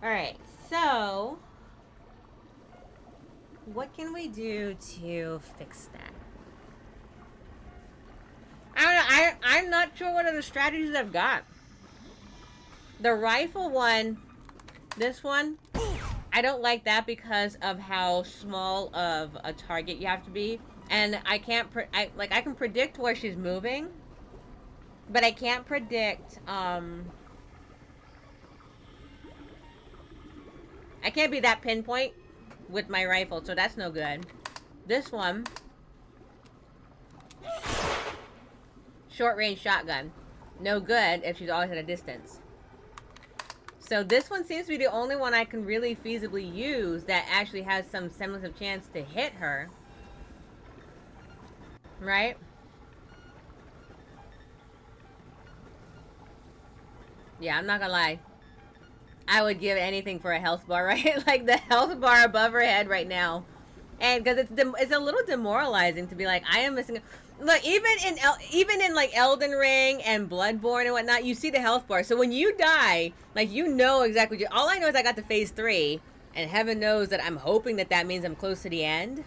Alright, so... what can we do to fix that? I don't know, I'm not sure what other strategies I've got. The rifle one... This one, I don't like that because of how small of a target you have to be, and I can't. I can predict where she's moving, but I can't predict. I can't be that pinpoint with my rifle, so that's no good. This one, short range shotgun, no good if she's always at a distance. So this one seems to be the only one I can really feasibly use that actually has some semblance of chance to hit her. Right? Yeah, I'm not gonna lie. I would give anything for a health bar, right? Like, the health bar above her head right now And because it's a little demoralizing to be like, I am missing. Look, even in like Elden Ring and Bloodborne and whatnot, you see the health bar. So when you die, like you know exactly. All I know is I got to phase 3, and heaven knows that I'm hoping that that means I'm close to the end.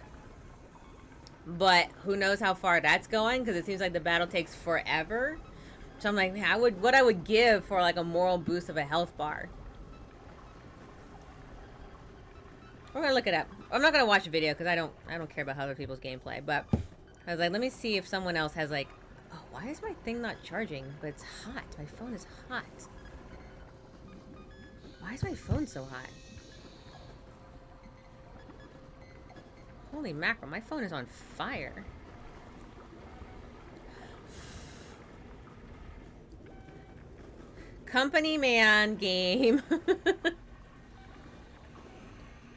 But who knows how far that's going, because it seems like the battle takes forever. So I'm like, man, what I would give for like a moral boost of a health bar. We're gonna look it up. I'm not gonna watch a video because I don't care about other people's gameplay. But I was like, let me see if someone else has like, oh, why is my thing not charging? But it's hot. My phone is hot. Why is my phone so hot? Holy mackerel, my phone is on fire. Company man game.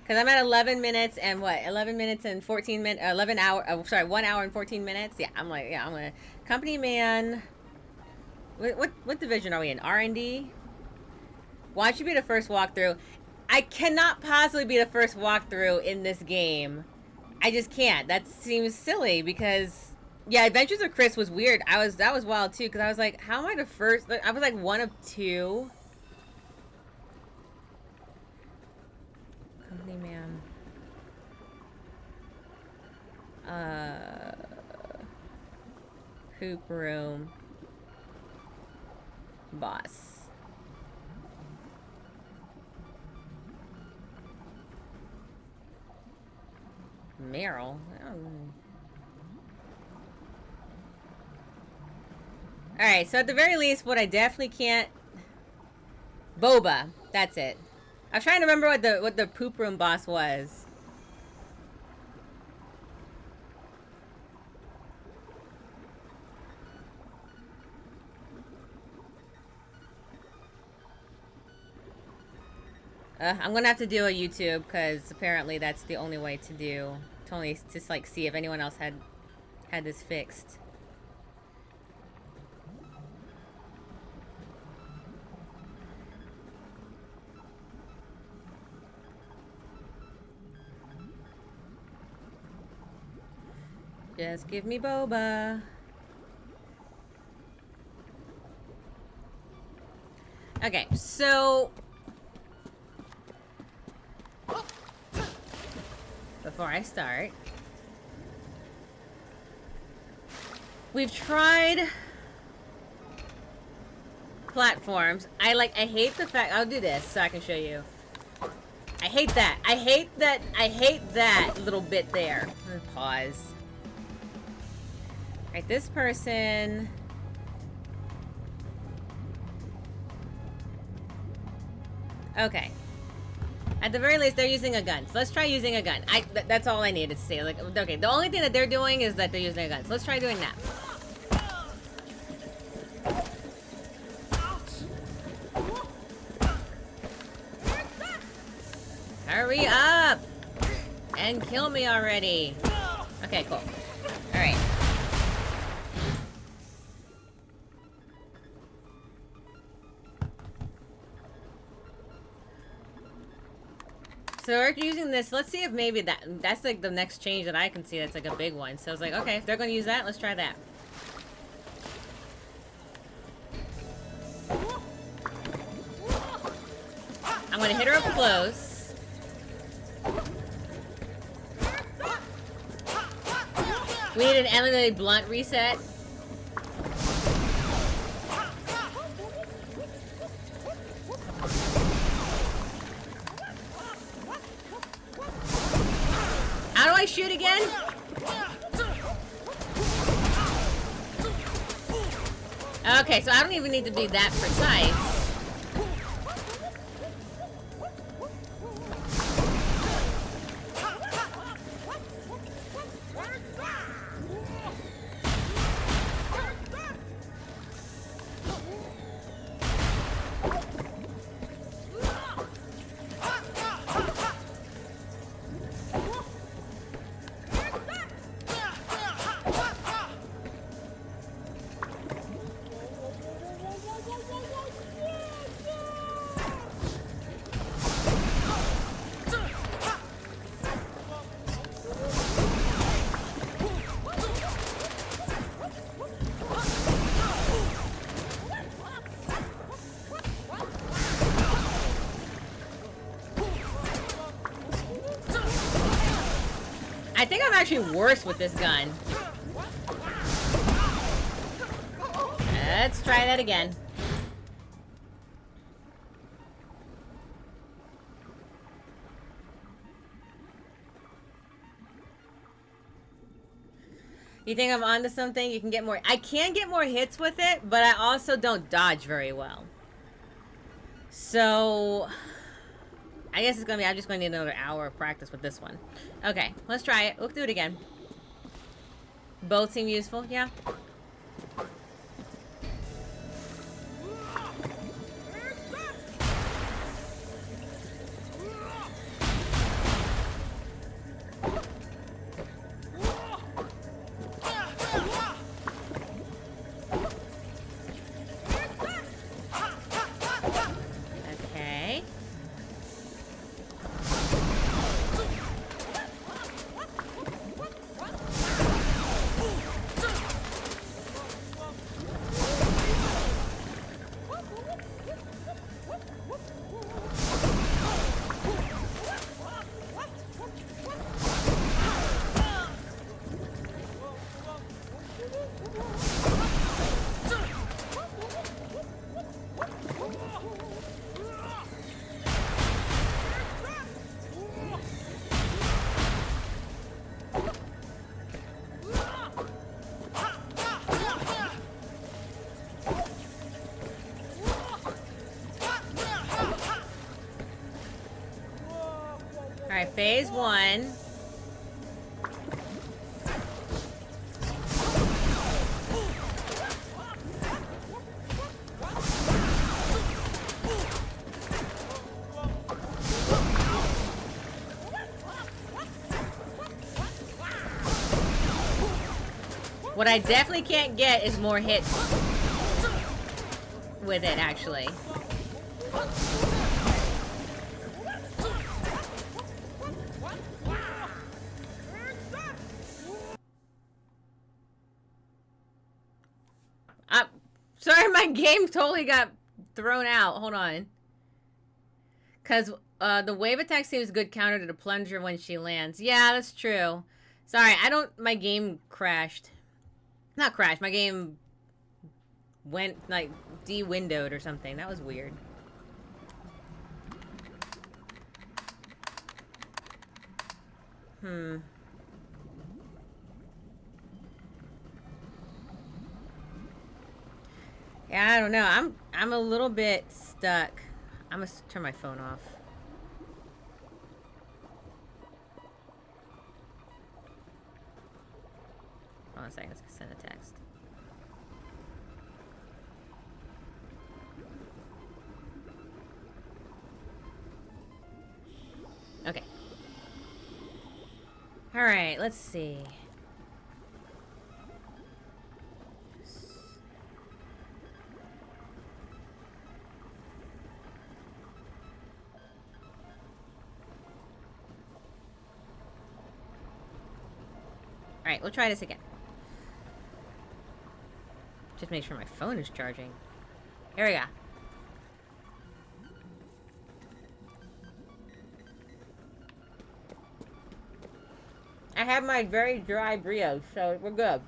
Because I'm at 11 minutes and what? 11 minutes and 14 minutes, 11 hour, oh, sorry, 1 hour and 14 minutes. Yeah, I'm like, yeah, I'm gonna, company man. What division are we in? R&D? Why don't you be the first walkthrough? I cannot possibly be the first walkthrough in this game. I just can't. That seems silly because, yeah, Adventures of Chris was weird. That was wild too because I was like, how am I the first? I was like one of 2. Company man. Hoop room. Boss. Meryl. Alright, so at the very least, what I definitely can't... Boba. That's it. I'm trying to remember what the poop room boss was. I'm gonna have to do a YouTube because apparently that's the only way to do. To just like see if anyone else had this fixed. Just give me boba. Okay, so before I start, we've tried platforms. I hate the fact, I'll do this so I can show you. I hate that. I hate that little bit there. Pause. Right, this person. Okay. At the very least, they're using a gun. So let's try using a gun. That's all I needed to say. Like, okay, the only thing that they're doing is that they're using a gun. So let's try doing that. Hurry up! And kill me already. Okay, cool. Alright. So we're using this. Let's see if maybe that's like the next change that I can see that's like a big one. So I was like, okay, if they're going to use that, let's try that. I'm going to hit her up close. We need an elevated blunt reset. How do I shoot again? Okay, so I don't even need to be that precise. actually worse with this gun. Let's try that again. You think I'm onto something? You can get more... I can get more hits with it, but I also don't dodge very well. So... I guess it's gonna be... I'm just gonna need another hour of practice with this one. Okay, let's try it. We'll do it again. Both seem useful, yeah? Alright, phase one. What I definitely can't get is more hits with it, actually. Sorry, my game totally got thrown out. Hold on. Because the wave attack seems good counter to the plunger when she lands. Yeah, that's true. Sorry, my game crashed. Not crashed, my game went, like, de-windowed or something. That was weird. Yeah, I don't know. I'm a little bit stuck. I'm gonna turn my phone off. Hold on a second, let's send a text. Okay. Alright, let's see. Alright, we'll try this again. Just make sure my phone is charging. Here we go. I have my very dry brioche, so we're good.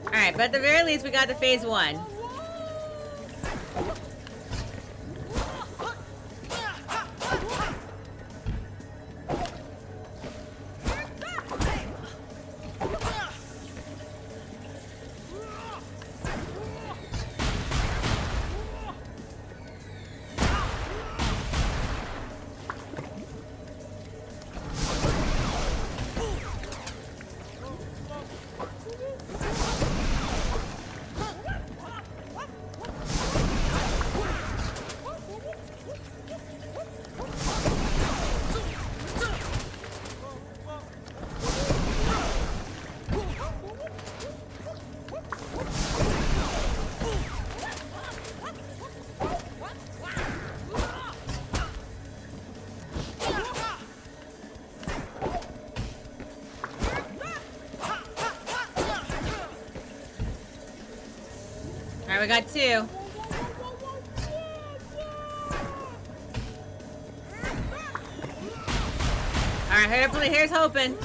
Alright, but at the very least, we got to phase one. Alright, we got 2. Alright, hopefully here's hoping.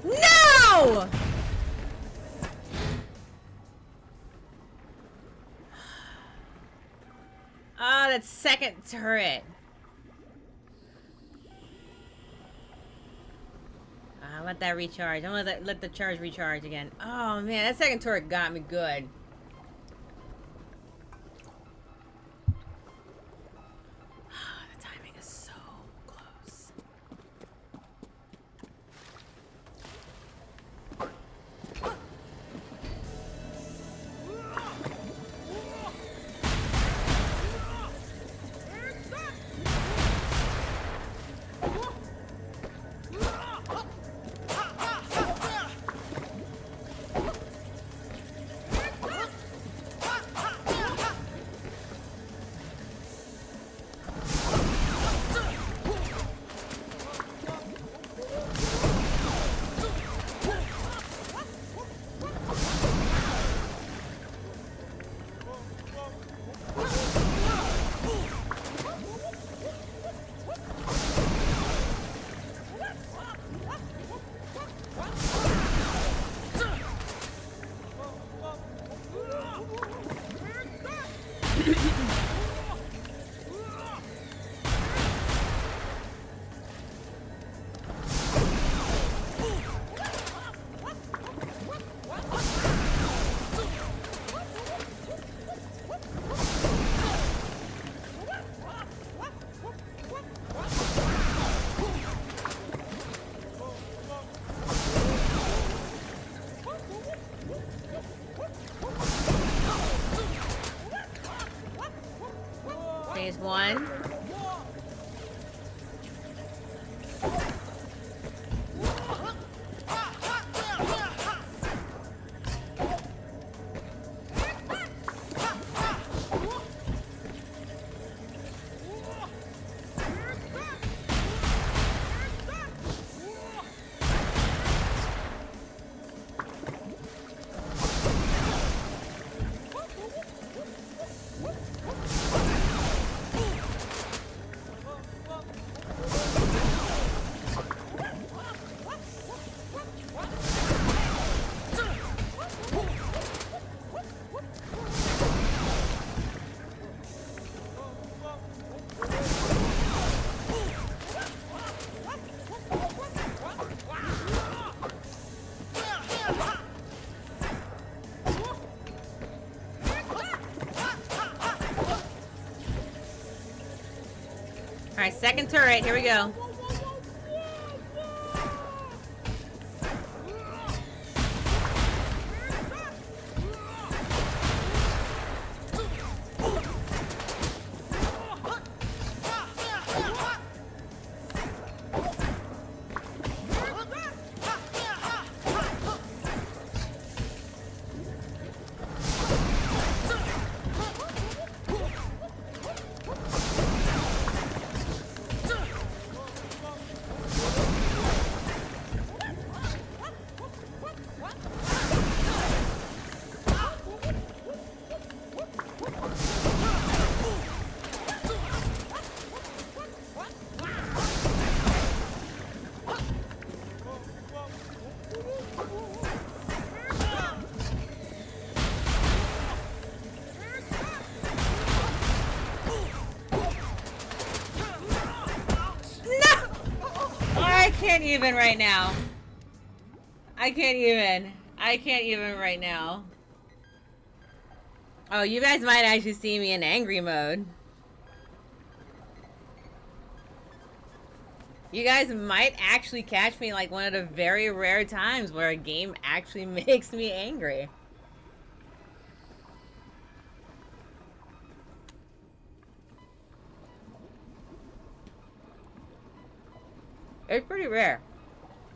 No! Oh, that second turret. Let that recharge. I'm gonna let the charge recharge again. Oh man, that second turret got me good. The timing is so close. Phase 1. Alright, second turret. Here we go. I can't even right now. I can't even right now. Oh, you guys might actually see me in angry mode. You guys might actually catch me like one of the very rare times where a game actually makes me angry. It's pretty rare.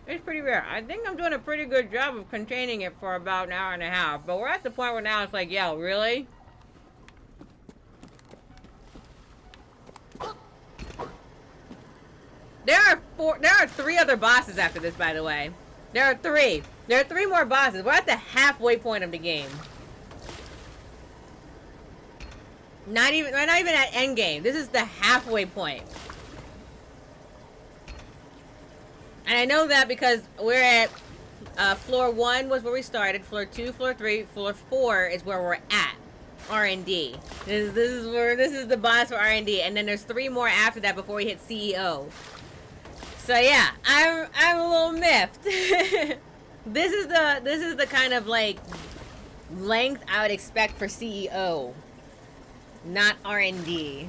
It's pretty rare. I think I'm doing a pretty good job of containing it for about an hour and a half. But we're at the point where now it's like, yo, really? There are 3 other bosses after this, by the way. There are 3. There are 3 more bosses. We're at the halfway point of the game. We're not even at endgame. This is the halfway point. And I know that because we're at floor 1 was where we started. Floor 2, floor 3, floor 4 is where we're at. R&D. This is the boss for R&D, and then there's 3 more after that before we hit CEO. So yeah, I'm a little miffed. This is the kind of like length I would expect for CEO, not R&D.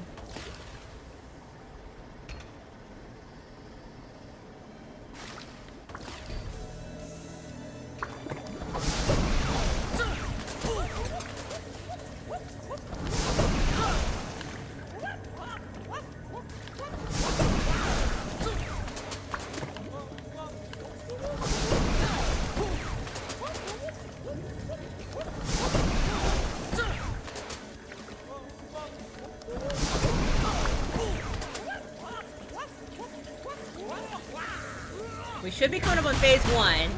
We should be coming up on phase 1.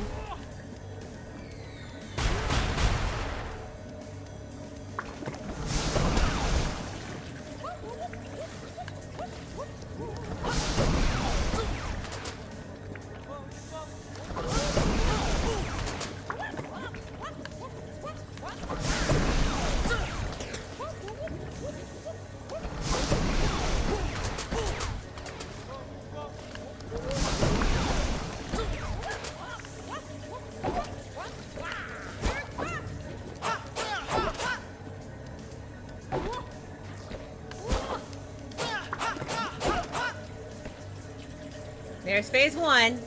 There's phase 1.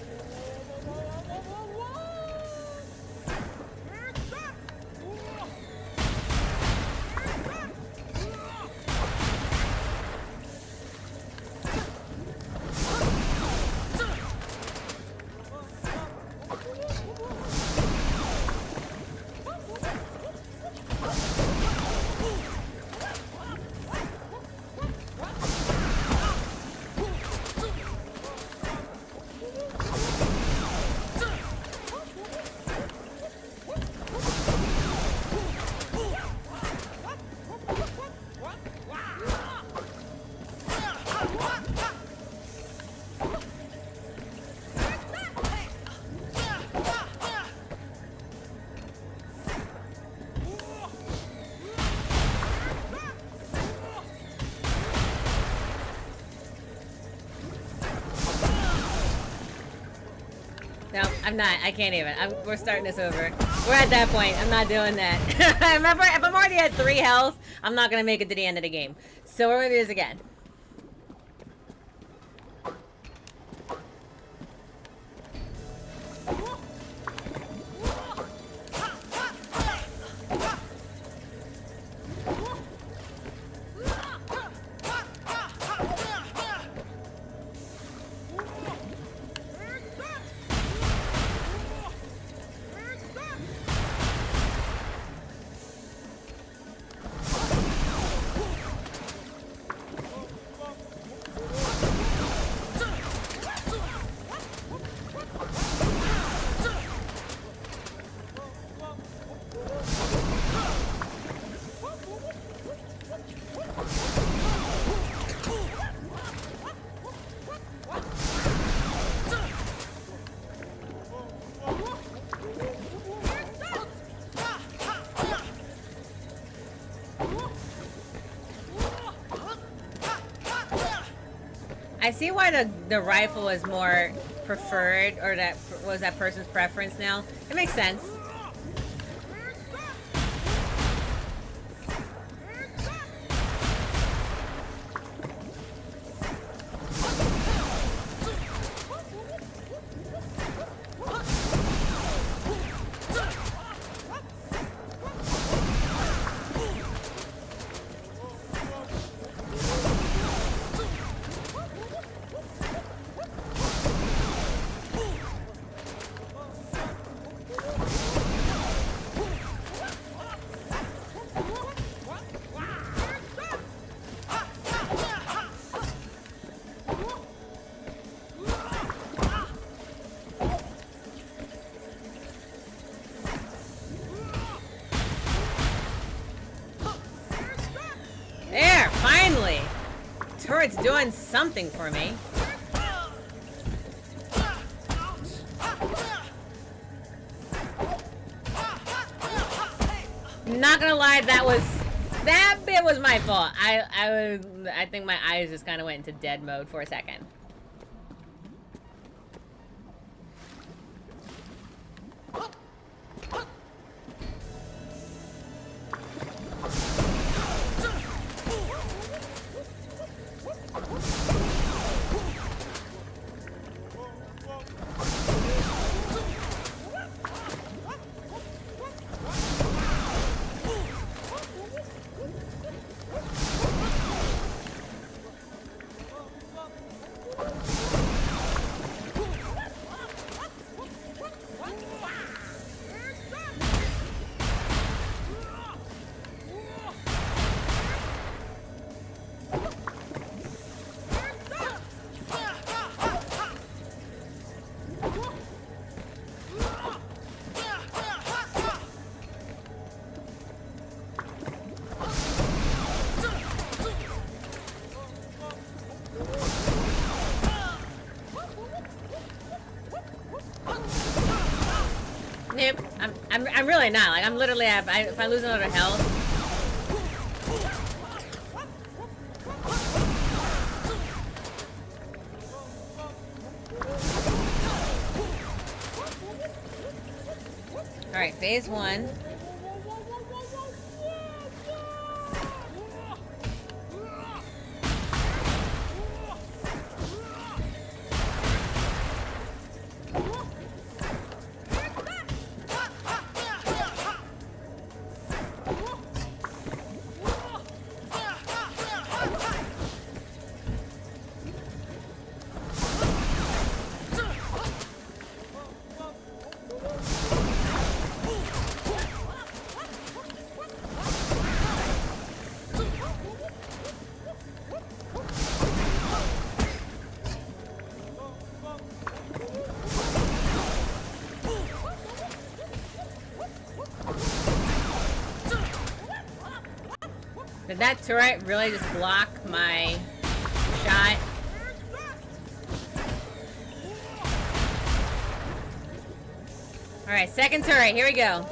No, I'm not. I can't even. We're starting this over. We're at that point. I'm not doing that. Remember, if I'm already at 3 health, I'm not going to make it to the end of the game. So we're going to do this again. I see why the rifle is more preferred, or that was that person's preference now. It makes sense. turret's doing something for me. Not gonna lie, that bit was my fault. I think my eyes just kind of went into dead mode for a second. Nope, I'm really not. Like, I'm literally at, if I lose another health. Alright, phase 1. Did that turret really just block my shot? Alright, second turret, here we go.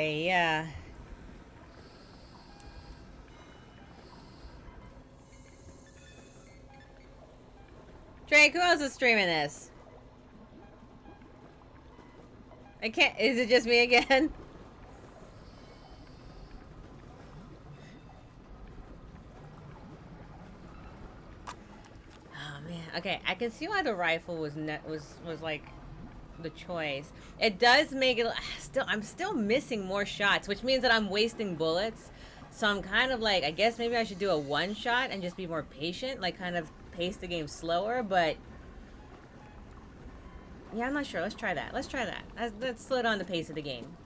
Yeah. Drake, who else is streaming this? I can't. Is it just me again? Oh man. Okay, I can see why the rifle was like the choice. It does make it I'm still missing more shots, which means that I'm wasting bullets. So I'm kind of like, I guess maybe I should do a one shot and just be more patient, like kind of pace the game slower, but yeah, I'm not sure. Let's try that. Let's try that. Let's slow down the pace of the game.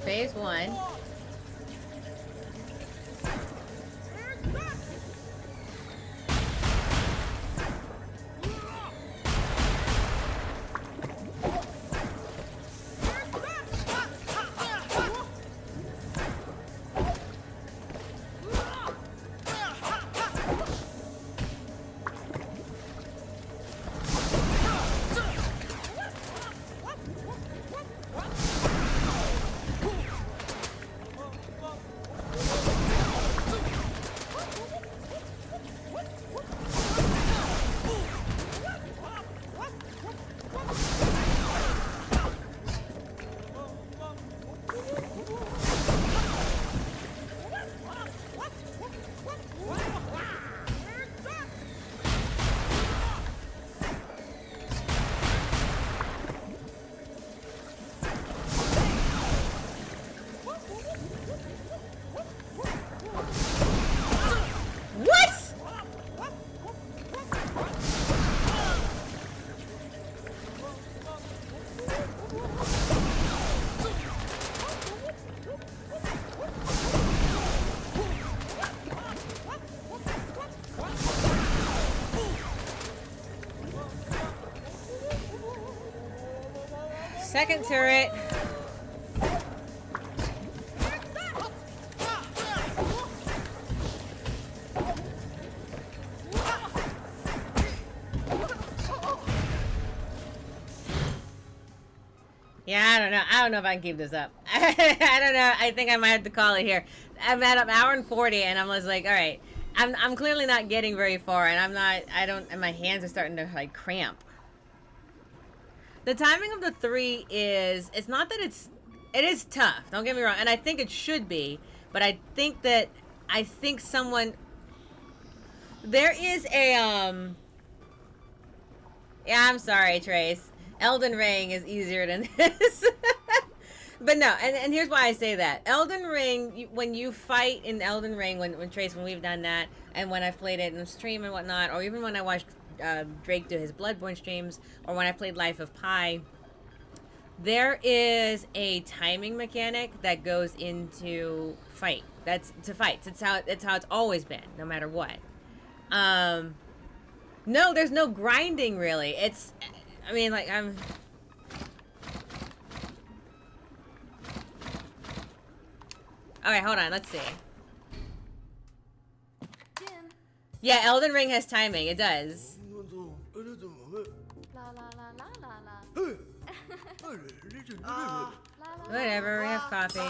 Phase 1. second turret. Yeah, I don't know. I don't know if I can keep this up. I don't know. I think I might have to call it here. I'm at an hour and 40, and I'm just like, all right. I'm clearly not getting very far, and and my hands are starting to like cramp. The timing of the 3 is, it's not that it is tough. Don't get me wrong, and I think it should be, but I think someone, there is a yeah, I'm sorry, Trace. Elden Ring is easier than this. But no, and here's why I say that. Elden Ring, when you fight in Elden Ring, when Trace, when we've done that, and when I've played it in the stream and whatnot, or even when I watched Drake do his Bloodborne streams, or when I played Life of Pi, there is a timing mechanic that goes into fight. That's to fights. It's how it's always been, no matter what. No, there's no grinding really. It's, I mean, like Okay, hold on, let's see. Yeah, Elden Ring has timing, it does. Whatever, we have coffee.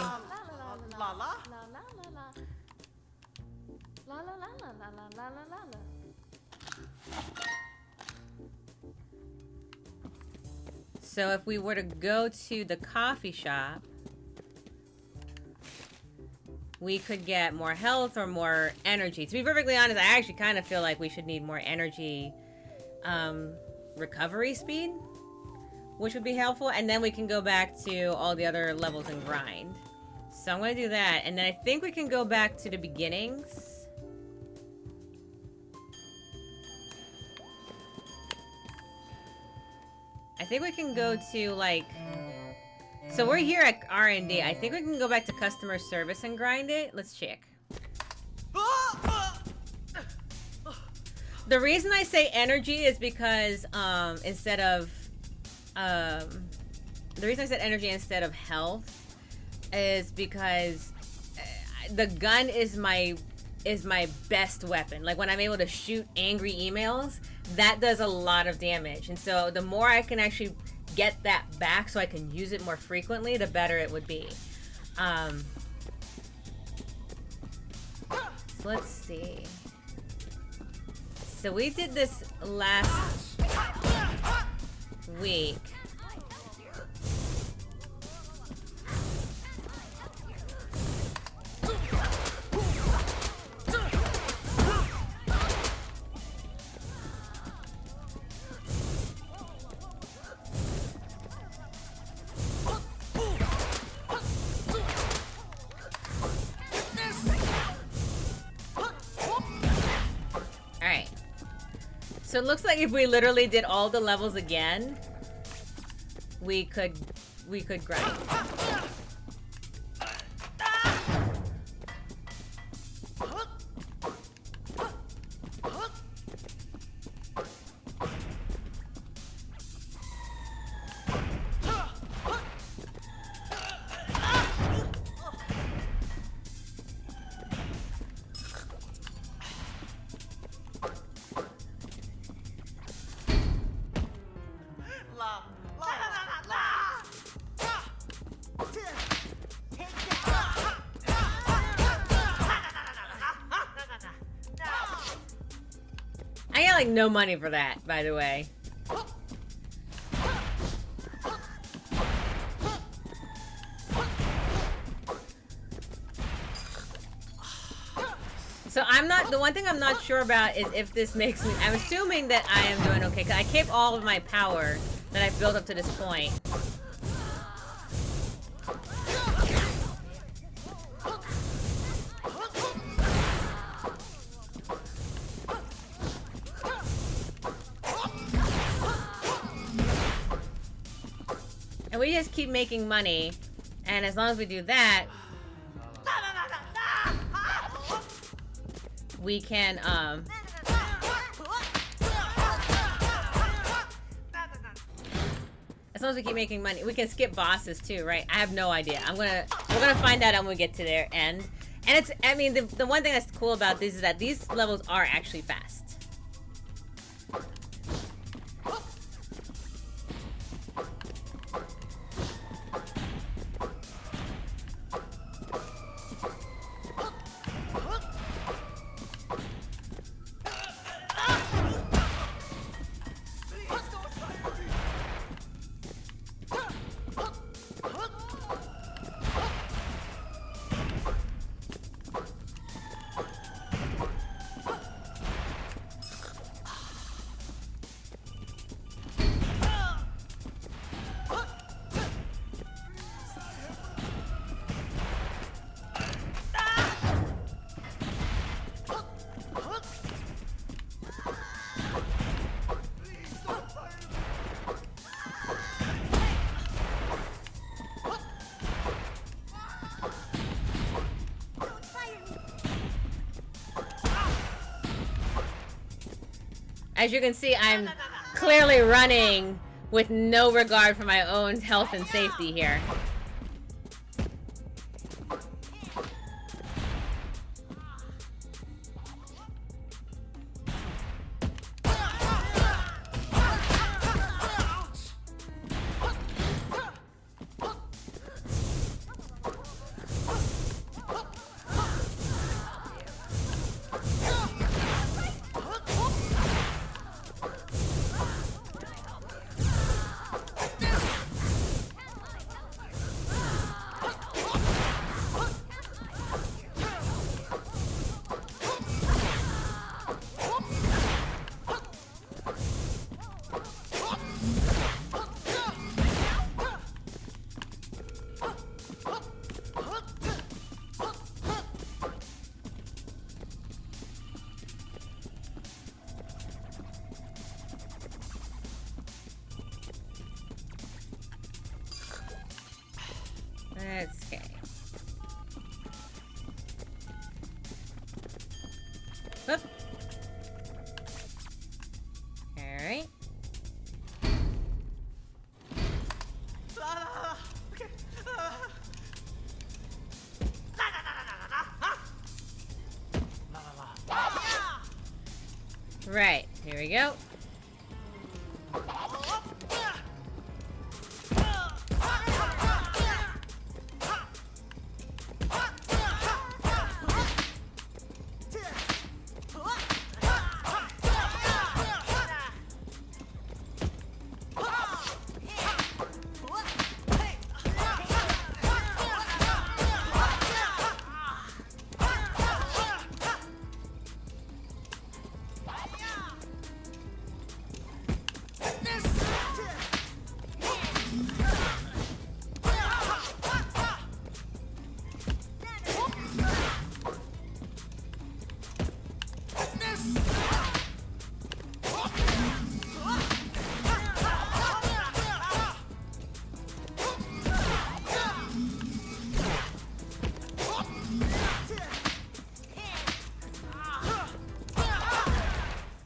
So if we were to go to the coffee shop, we could get more health or more energy. To be perfectly honest, I actually kind of feel like we should need more energy recovery speed, which would be helpful. And then we can go back to all the other levels and grind. So I'm going to do that. And then I think we can go back to the beginnings. I think we can go to, like... So we're here at R&D. I think we can go back to customer service and grind it. Let's check. The reason I say energy is because instead of the reason I said energy instead of health is because the gun is my best weapon. Like when I'm able to shoot angry emails, that does a lot of damage. And so the more I can actually get that back so I can use it more frequently, the better it would be. So let's see. So we did this last week. So it looks like if we literally did all the levels again, we could grind. I got like no money for that, by the way. So I'm not, the one thing I'm not sure about is if this makes me, I'm assuming that I am doing okay, because I kept all of my power that I've built up to this point. And we just keep making money, and as long as we do that, we can, As long as we keep making money. We can skip bosses too, right? I have no idea. We're gonna find that out when we get to their end. And it's, I mean, the one thing that's cool about this is that these levels are actually fast. As you can see, I'm clearly running with no regard for my own health and safety here. Okay. Whoop. All right. Right, here we go.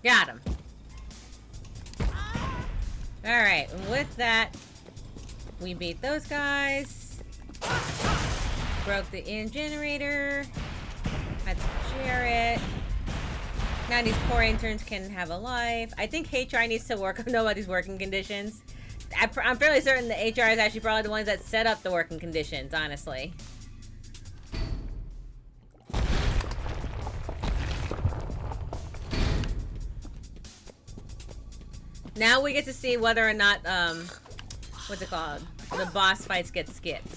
Got him. Alright, and with that, we beat those guys. Broke the in generator. That's Jarrett. Now these poor interns can have a life. I think HR needs to work on nobody's working conditions. I'm fairly certain the HR is actually probably the ones that set up the working conditions, honestly. Now we get to see whether or not, what's it called? The boss fights get skipped.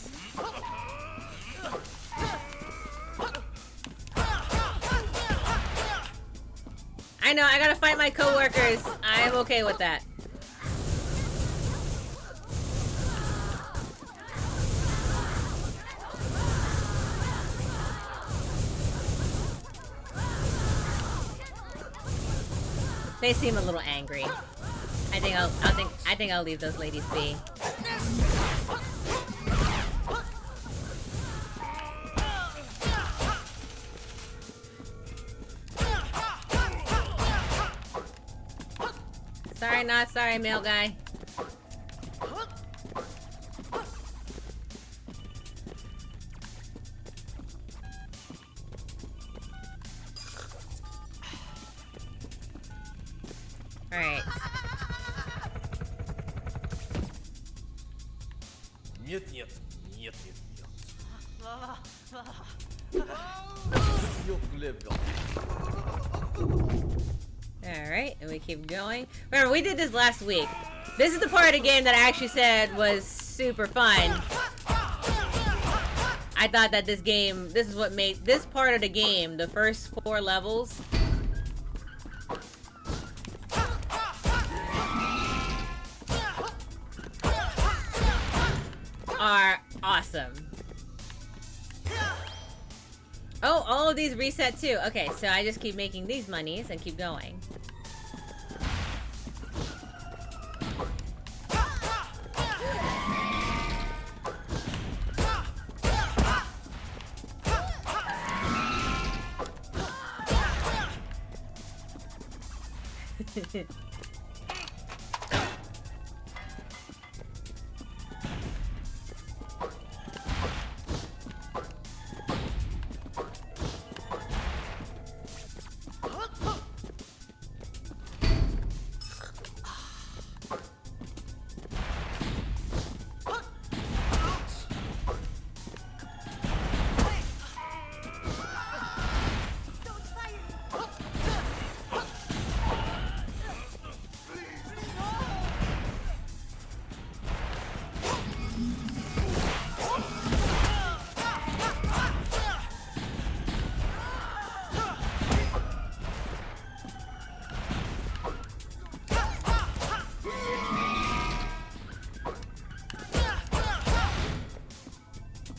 I know, I gotta fight my coworkers. I'm okay with that. They seem a little angry. I think I'll leave those ladies be. Sorry, not sorry, male guy. Alright. Нет, нет, нет, нет, нет. Alright, and we keep going. Remember, we did this last week. This is the part of the game that I actually said was super fun. I thought that this is what made this part of the game, the first 4 levels, are awesome. Oh, all of these reset too. Okay, so I just keep making these monies and keep going.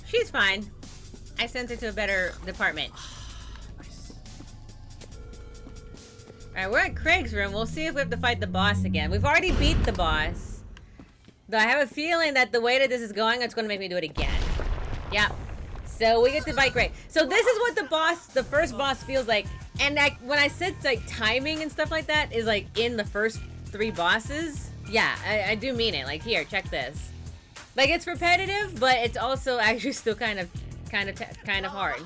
She's fine. I sent her to a better department. Alright, we're at Craig's room. We'll see if we have to fight the boss again. We've already beat the boss. Though I have a feeling that the way that this is going, it's going to make me do it again. Yeah. So we get to fight Craig. So this is what the first boss feels like. And when I said like timing and stuff like that is like in the first 3 bosses. Yeah, I do mean it. Like here, check this. Like it's repetitive, but it's also actually still kind of hard.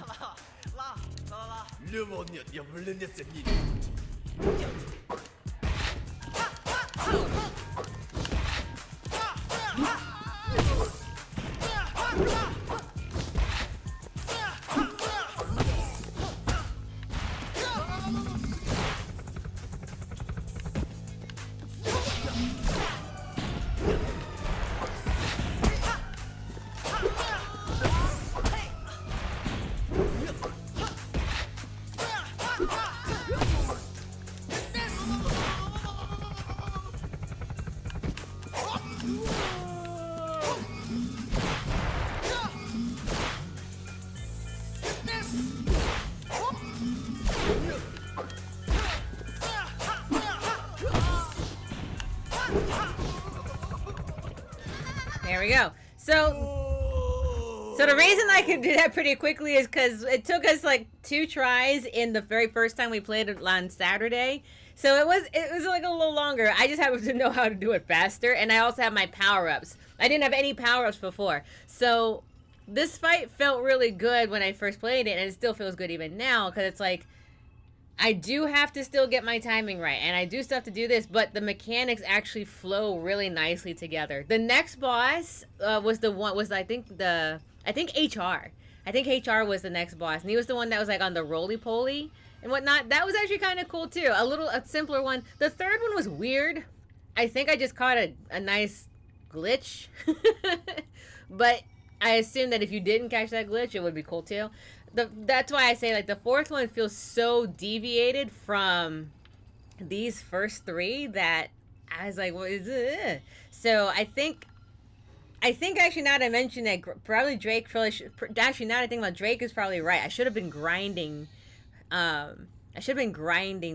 There we go. So the reason I could do that pretty quickly is because it took us like 2 tries in the very first time we played it on Saturday. So it was like a little longer. I just happened to know how to do it faster, and I also have my power-ups. I didn't have any power-ups before. So this fight felt really good when I first played it, and it still feels good even now, because it's like, I do have to still get my timing right, and I do still have to do this, but the mechanics actually flow really nicely together. The next boss I think HR. I think HR was the next boss, and he was the one that was like on the roly-poly and whatnot. That was actually kind of cool too. A simpler one. The third one was weird. I think I just caught a nice glitch. But I assume that if you didn't catch that glitch, it would be cool too. That's why I say like the fourth one feels so deviated from these first 3 that I was like, what is it? So I think actually now that I mentioned that, probably Drake actually now that I think about Drake is probably right. I should have been grinding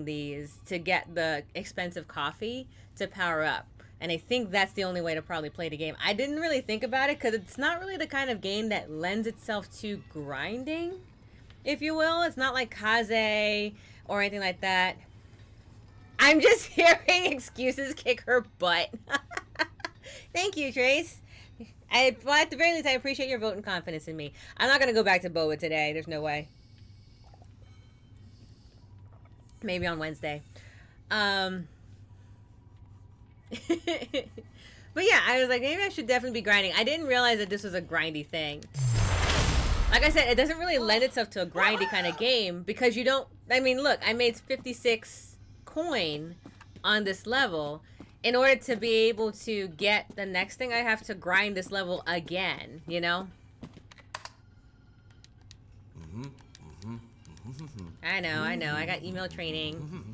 these to get the expensive coffee to power up. And I think that's the only way to probably play the game. I didn't really think about it because it's not really the kind of game that lends itself to grinding, if you will. It's not like Kaze or anything like that. I'm just hearing excuses kick her butt. Thank you, Trace. Well, at the very least, I appreciate your vote and confidence in me. I'm not going to go back to Boba today. There's no way. Maybe on Wednesday. But yeah, I was like, maybe I should definitely be grinding. I didn't realize that this was a grindy thing. Like I said, it doesn't really lend itself to a grindy kind of game because you don't... I mean, look, I made 56 coin on this level. In order to be able to get the next thing, I have to grind this level again, you know? I know. I got email training.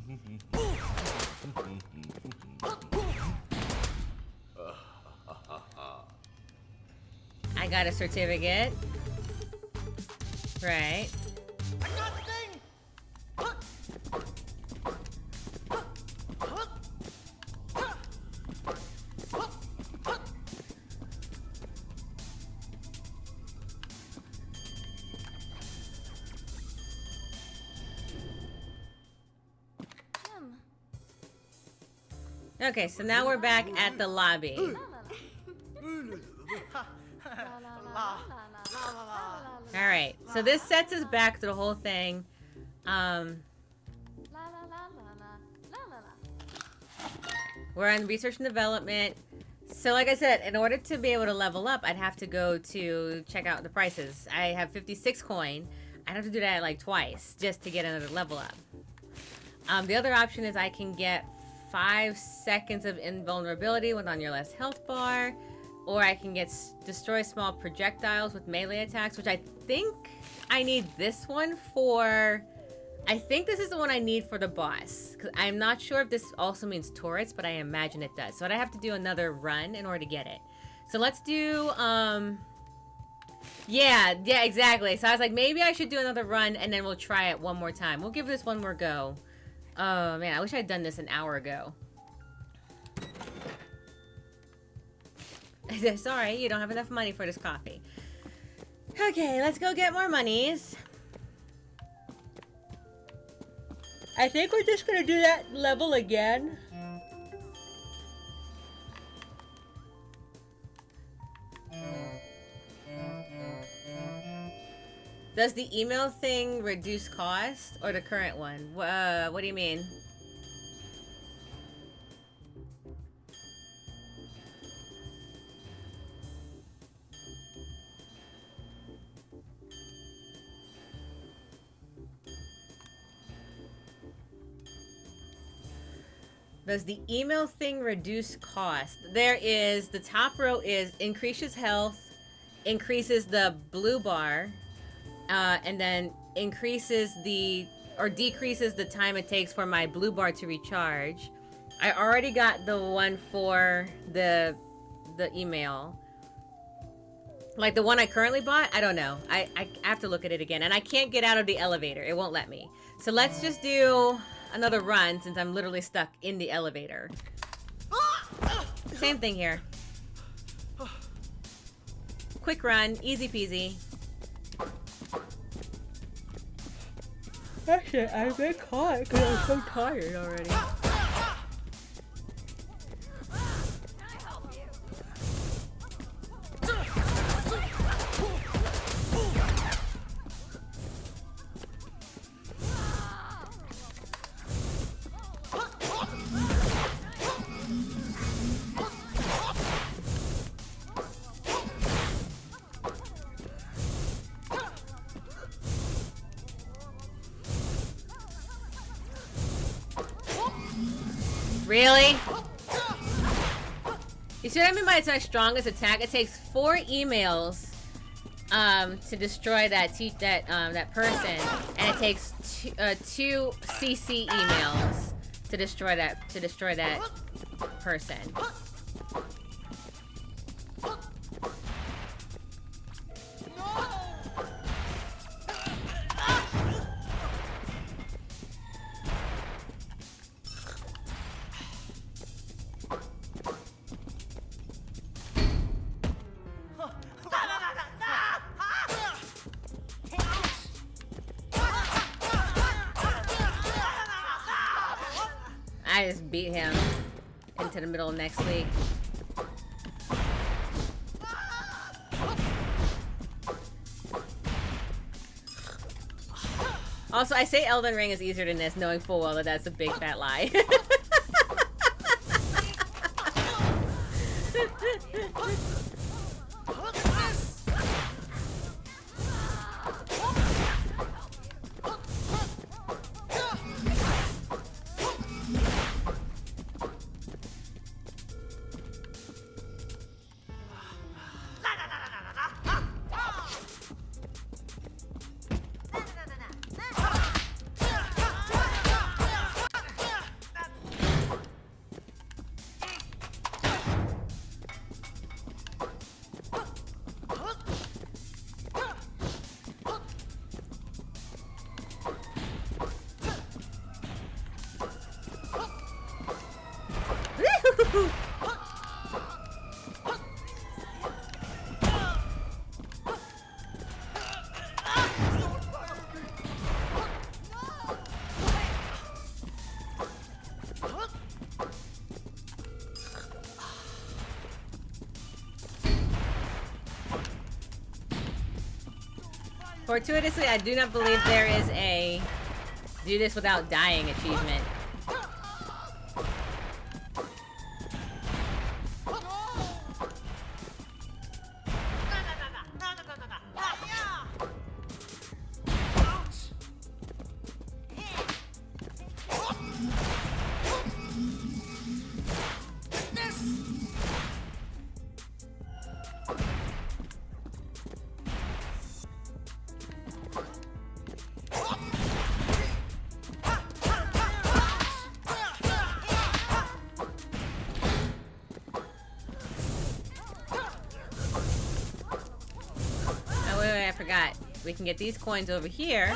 I got a certificate. Right. I got the thing! Okay, so now we're back at the lobby. Alright, so this sets us back to the whole thing. We're on research and development. So like I said, in order to be able to level up, I'd have to go to check out the prices. I have 56 coin. I'd have to do that like twice just to get another level up. The other option is I can get 5 seconds of invulnerability when on your last health bar. Or I can get destroy small projectiles with melee attacks, which I think I need this one for... I think this is the one I need for the boss. Because I'm not sure if this also means turrets, but I imagine it does. So I'd have to do another run in order to get it. So let's do... Yeah, exactly. So I was like, maybe I should do another run and then we'll try it one more time. We'll give this one more go. Oh, man, I wish I'd done this an hour ago. Sorry, you don't have enough money for this coffee. Okay, let's go get more monies. I think we're just gonna do that level again. Does the email thing reduce cost or the current one? What do you mean? Does the email thing reduce cost? There is, the top row is increases health, increases the blue bar, and then increases the, or decreases the time it takes for my blue bar to recharge. I already got the one for the email. Like the one I currently bought, I don't know. I have to look at it again, and I can't get out of the elevator. It won't let me. So let's just do another run since I'm literally stuck in the elevator. Same thing here. Quick run, easy peasy. Actually, I've been caught because I'm so tired already. Really? You see what I mean by it's my strongest attack? It takes 4 emails to destroy that person, and it takes 2 CC emails to destroy that person. I just beat him into the middle of next week. Also, I say Elden Ring is easier than this, knowing full well that that's a big fat lie. Fortuitously, I do not believe there is a do this without dying achievement. I forgot. We can get these coins over here.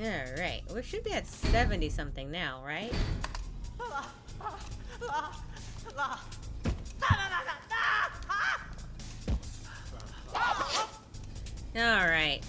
Alright, we should be at 70 something now, right? Alright.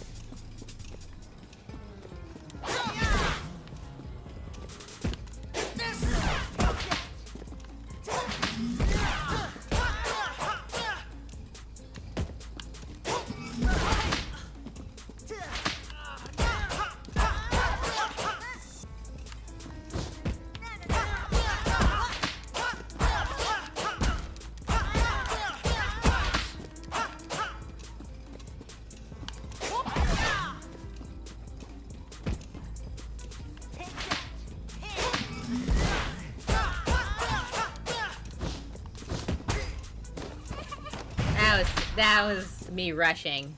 That was me rushing.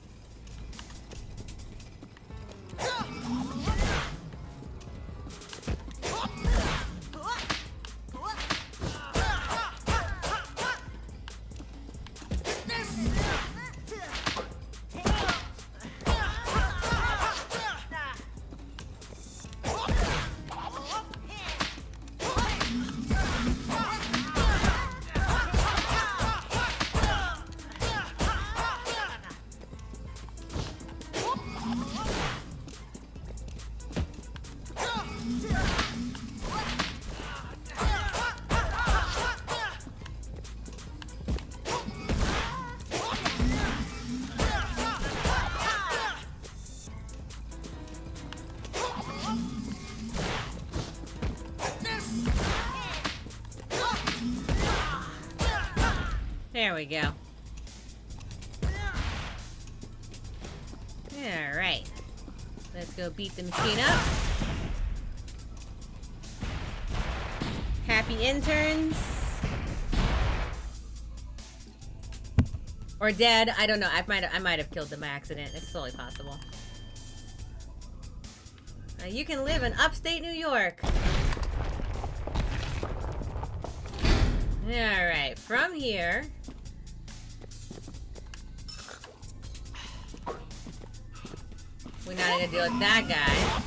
There we go. Alright. Let's go beat the machine up. Happy interns. Or dead. I don't know. I might have killed them by accident. It's totally possible. You can live in upstate New York. Alright, from here. We're not gonna deal with that guy.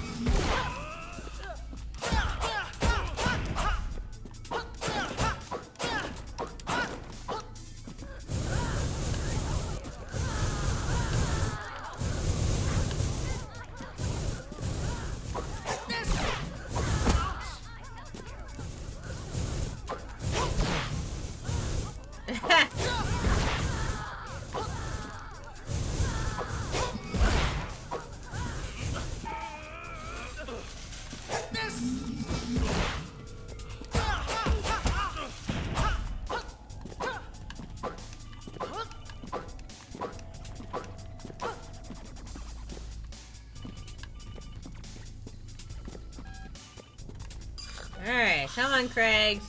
Alright, come on, Craig.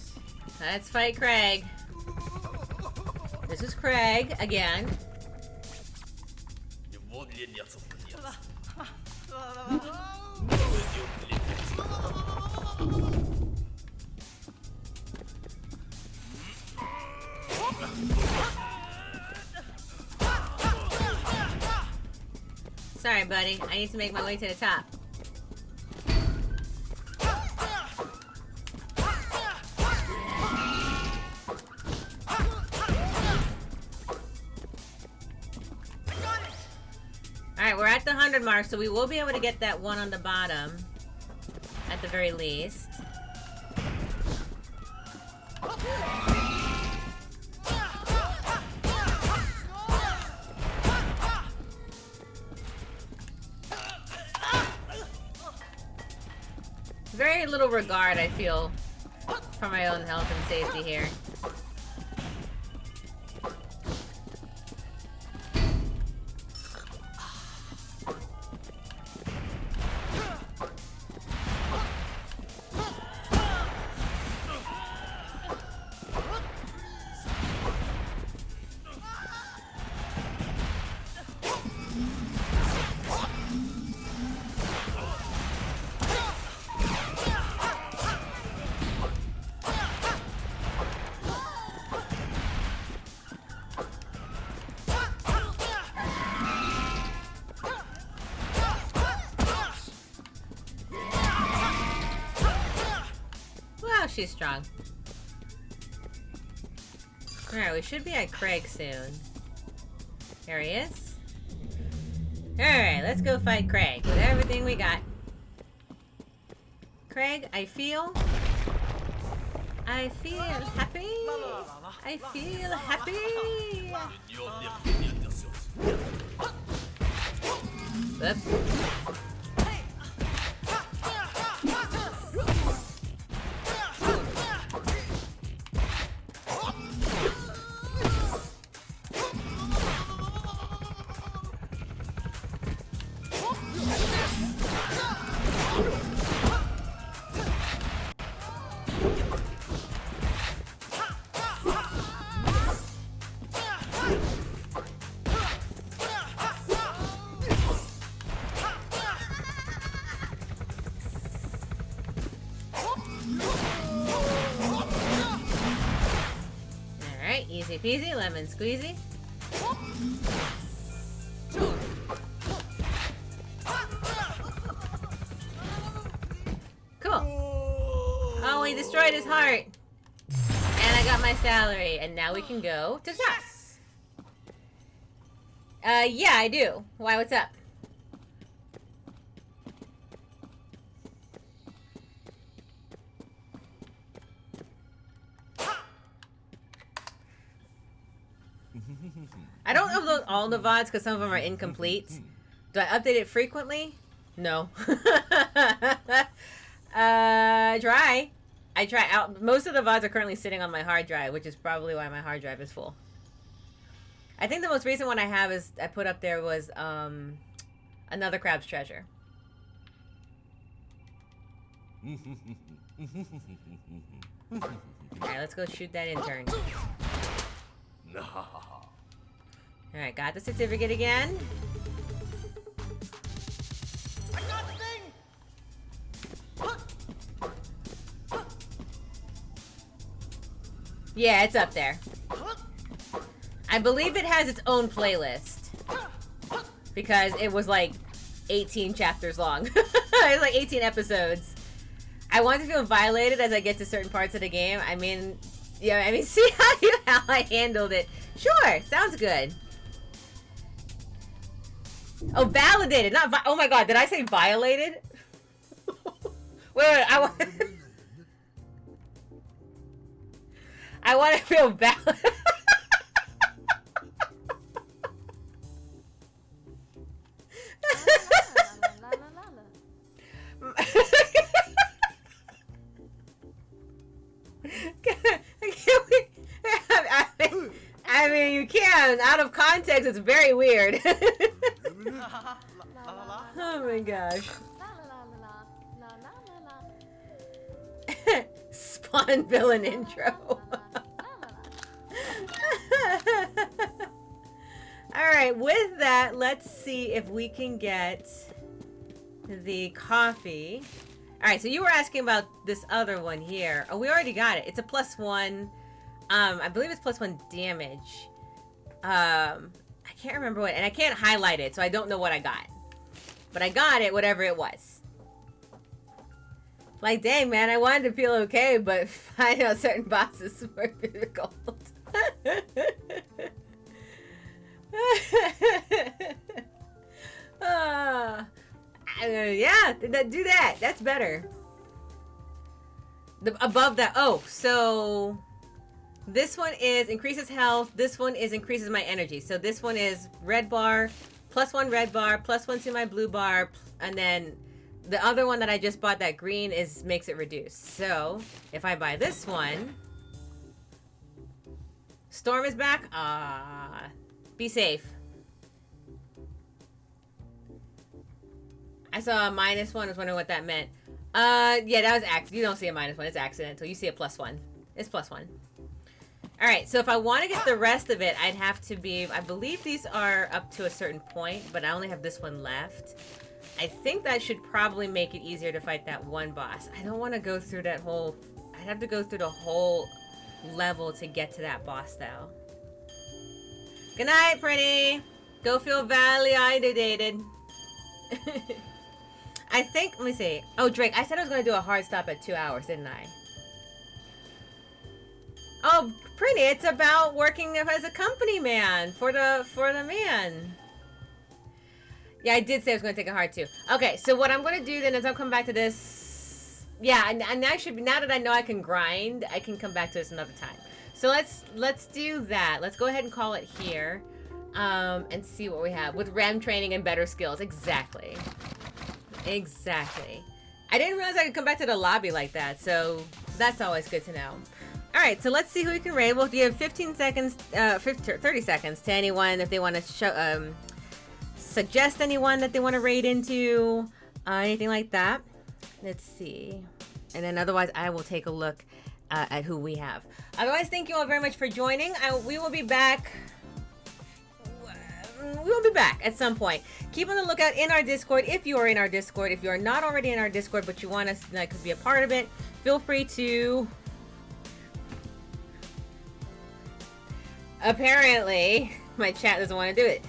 Let's fight Craig. This is Craig again. Sorry, buddy. I need to make my way to the top. Alright, we're at the 100 mark, so we will be able to get that one on the bottom. At the very least. Very little regard, I feel, for my own health and safety here. She's strong. Alright, we should be at Craig soon. There he is. Alright, let's go fight Craig with everything we got. Craig, I feel happy. I feel happy. Whoop. Easy peasy, lemon squeezy. Cool. Oh, we destroyed his heart. And I got my salary. And now we can go to Sass. Yeah, I do. Why, what's up? I don't upload all the VODs because some of them are incomplete. Do I update it frequently? No. Try. I try out. Most of the VODs are currently sitting on my hard drive, which is probably why my hard drive is full. I think the most recent one I have is I put up there was Another Crab's Treasure. Alright, let's go shoot that intern. Alright, got the certificate again. I got the thing. Yeah, it's up there. I believe it has its own playlist. Because it was like 18 chapters long. It was like 18 episodes. I want to feel violated as I get to certain parts of the game. I mean, yeah, I mean, see how I handled it. Sure, sounds good. Oh, validated, not oh my god, did I say violated? wait, I want to feel validated. I mean, you can. Out of context, it's very weird. Oh my gosh. Spawn villain intro. right, with that, let's see if we can get the coffee. All right, so you were asking about this other one here. Oh, we already got it. It's a +1. I believe it's +1 damage. I can't remember what, and I can't highlight it, so I don't know what I got. But I got it, whatever it was. Like, dang, man, I wanted to feel okay, but finding out certain bosses were difficult. Yeah, do that. That's better. Above that. Oh, so this one is increases health. This one is increases my energy. So this one is red bar, +1 red bar, +1 to my blue bar, and then the other one that I just bought, that green, is makes it reduce. So if I buy this one, Storm is back. Be safe. I saw a -1. I was wondering what that meant. Yeah, that was accident. You don't see a -1. It's accidental. You see a +1. It's +1. All right, so if I want to get the rest of it, I'd have to be... I believe these are up to a certain point, but I only have this one left. I think that should probably make it easier to fight that one boss. I don't want to go through that whole... I'd have to go through the whole level to get to that boss, though. Good night, pretty. Go feel validated. I think... Let me see. Oh, Drake, I said I was going to do a hard stop at 2 hours, didn't I? Oh, pretty. It's about working as a company man for the man. Yeah, I did say I was going to take a hard too. Okay, so what I'm going to do then is I'll come back to this. Yeah, and I should be, now that I know I can grind, I can come back to this another time. So let's do that. Let's go ahead and call it here, and see what we have with RAM training and better skills. Exactly. Exactly. I didn't realize I could come back to the lobby like that, so that's always good to know. All right, so let's see who we can raid. We'll give 15 seconds, 30 seconds to anyone if they want to show, suggest anyone that they want to raid into, anything like that. Let's see. And then otherwise, I will take a look at who we have. Otherwise, thank you all very much for joining. We will be back. We will be back at some point. Keep on the lookout in our Discord if you are in our Discord. If you are not already in our Discord, but you want us to be a part of it, feel free to... Apparently, my chat doesn't want to do it.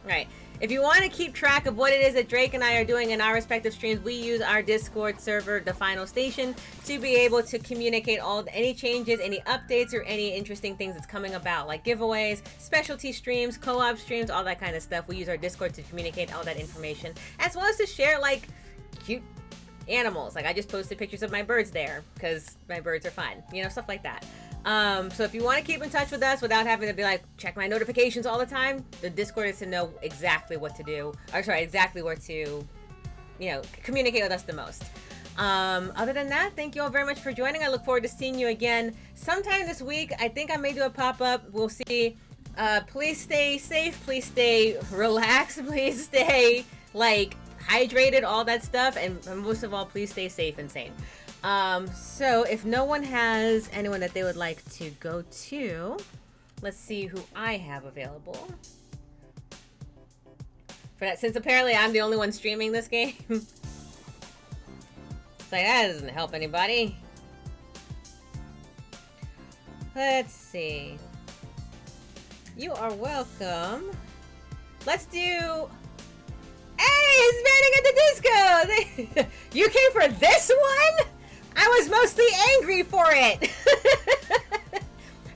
Right. If you want to keep track of what it is that Drake and I are doing in our respective streams, we use our Discord server, The Final Station, to be able to communicate any changes, any updates, or any interesting things that's coming about, like giveaways, specialty streams, co-op streams, all that kind of stuff. We use our Discord to communicate all that information, as well as to share, like, cute animals. Like, I just posted pictures of my birds there because my birds are fun, you know, stuff like that. So if you want to keep in touch with us without having to be like, check my notifications all the time, the Discord is to know exactly what to do, or sorry, exactly where to, you know, communicate with us the most. Other than that, thank you all very much for joining. I look forward to seeing you again sometime this week. I think I may do a pop-up. We'll see. Please stay safe. Please stay relaxed. Please stay, like, hydrated, all that stuff, and most of all, please stay safe and sane. So if no one has anyone that they would like to go to, let's see who I have available for that, since apparently I'm the only one streaming this game. It's like, that doesn't help anybody. Let's see. You are welcome. Let's do... Hey, Hispanic at the Disco! You came for this one? I was mostly angry for it.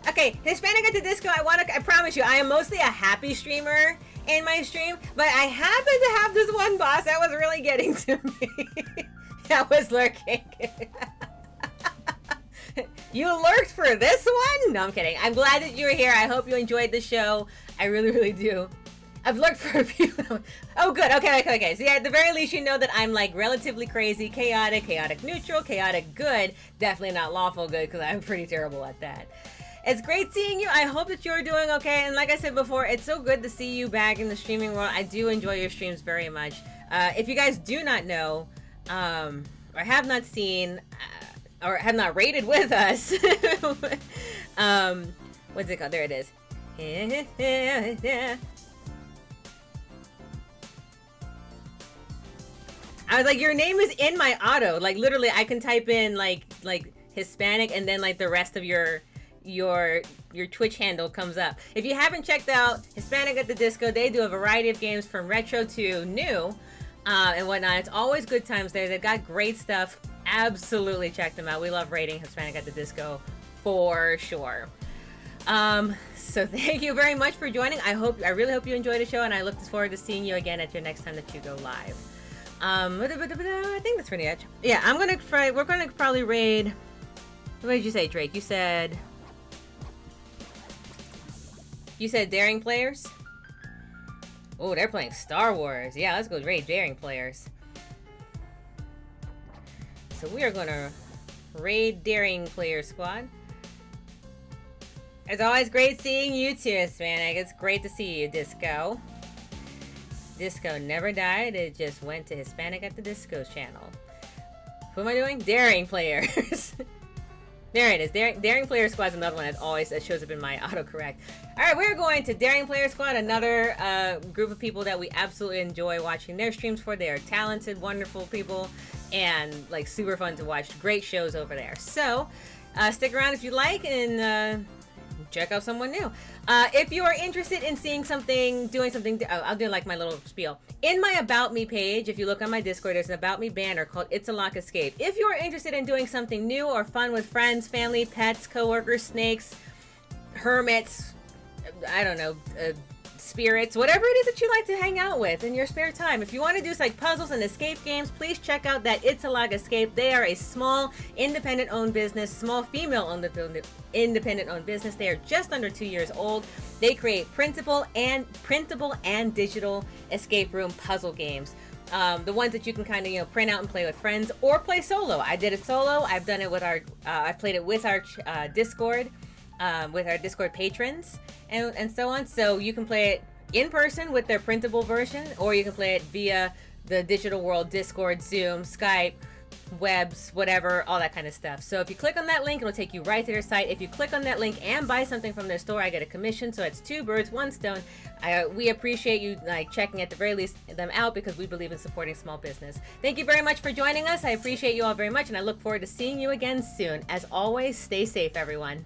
Okay, Hispanic at the Disco, I promise you, I am mostly a happy streamer in my stream, but I happen to have this one boss that was really getting to me. That was lurking. You lurked for this one? No, I'm kidding. I'm glad that you were here. I hope you enjoyed the show. I really, really do. I've looked for a few. Oh, good. Okay. So yeah, at the very least, you know that I'm like relatively crazy, chaotic neutral, chaotic good. Definitely not lawful good, because I'm pretty terrible at that. It's great seeing you. I hope that you're doing okay. And like I said before, it's so good to see you back in the streaming world. I do enjoy your streams very much. If you guys do not know, or have not seen, or have not rated with us, what's it called? There it is. I was like, your name is in my auto. Like literally, I can type in like Hispanic, and then like the rest of your Twitch handle comes up. If you haven't checked out Hispanic at the Disco, they do a variety of games from retro to new and whatnot. It's always good times there. They've got great stuff. Absolutely check them out. We love rating Hispanic at the Disco for sure. So thank you very much for joining. I really hope you enjoyed the show, and I look forward to seeing you again at your next time that you go live. I think that's pretty much. Yeah, we're gonna probably raid. What did you say, Drake? You said Daring Players? Oh, they're playing Star Wars. Yeah, let's go raid Daring Players. So we are gonna raid Daring Player Squad. It's always great seeing you too, Hispanic. It's great to see you, Disco. Disco never died. It just went to Hispanic at the Disco's channel. What am I doing? Daring Players. There it is. Daring Player Squad is another one that shows up in my autocorrect. All right, we're going to Daring Player Squad, another group of people that we absolutely enjoy watching their streams for. They are talented, wonderful people, and like super fun to watch. Great shows over there. So stick around if you like, and check out someone new. If you are interested in seeing something, doing something, I'll do like my little spiel. In my About Me page, if you look on my Discord, there's an About Me banner called It's a Lock Escape. If you are interested in doing something new or fun with friends, family, pets, coworkers, snakes, hermits, I don't know, spirits, whatever it is that you like to hang out with in your spare time. If you want to do like puzzles and escape games, please check out that It's a Lock Escape. They are a small, independent-owned business, small female-owned independent-owned business. They are just under 2 years old. They create printable and digital escape room puzzle games. The ones that you can kind of print out and play with friends or play solo. I did it solo. I've done it with I've played it with our Discord. With our Discord patrons and so on. So you can play it in person with their printable version, or you can play it via the digital world, Discord, Zoom, Skype, webs, whatever, all that kind of stuff. So if you click on that link, it'll take you right to their site. If you click on that link and buy something from their store, I get a commission. So it's two birds, one stone. We appreciate you checking at the very least them out, because we believe in supporting small business. Thank you very much for joining us. I appreciate you all very much, and I look forward to seeing you again soon. As always, stay safe, everyone.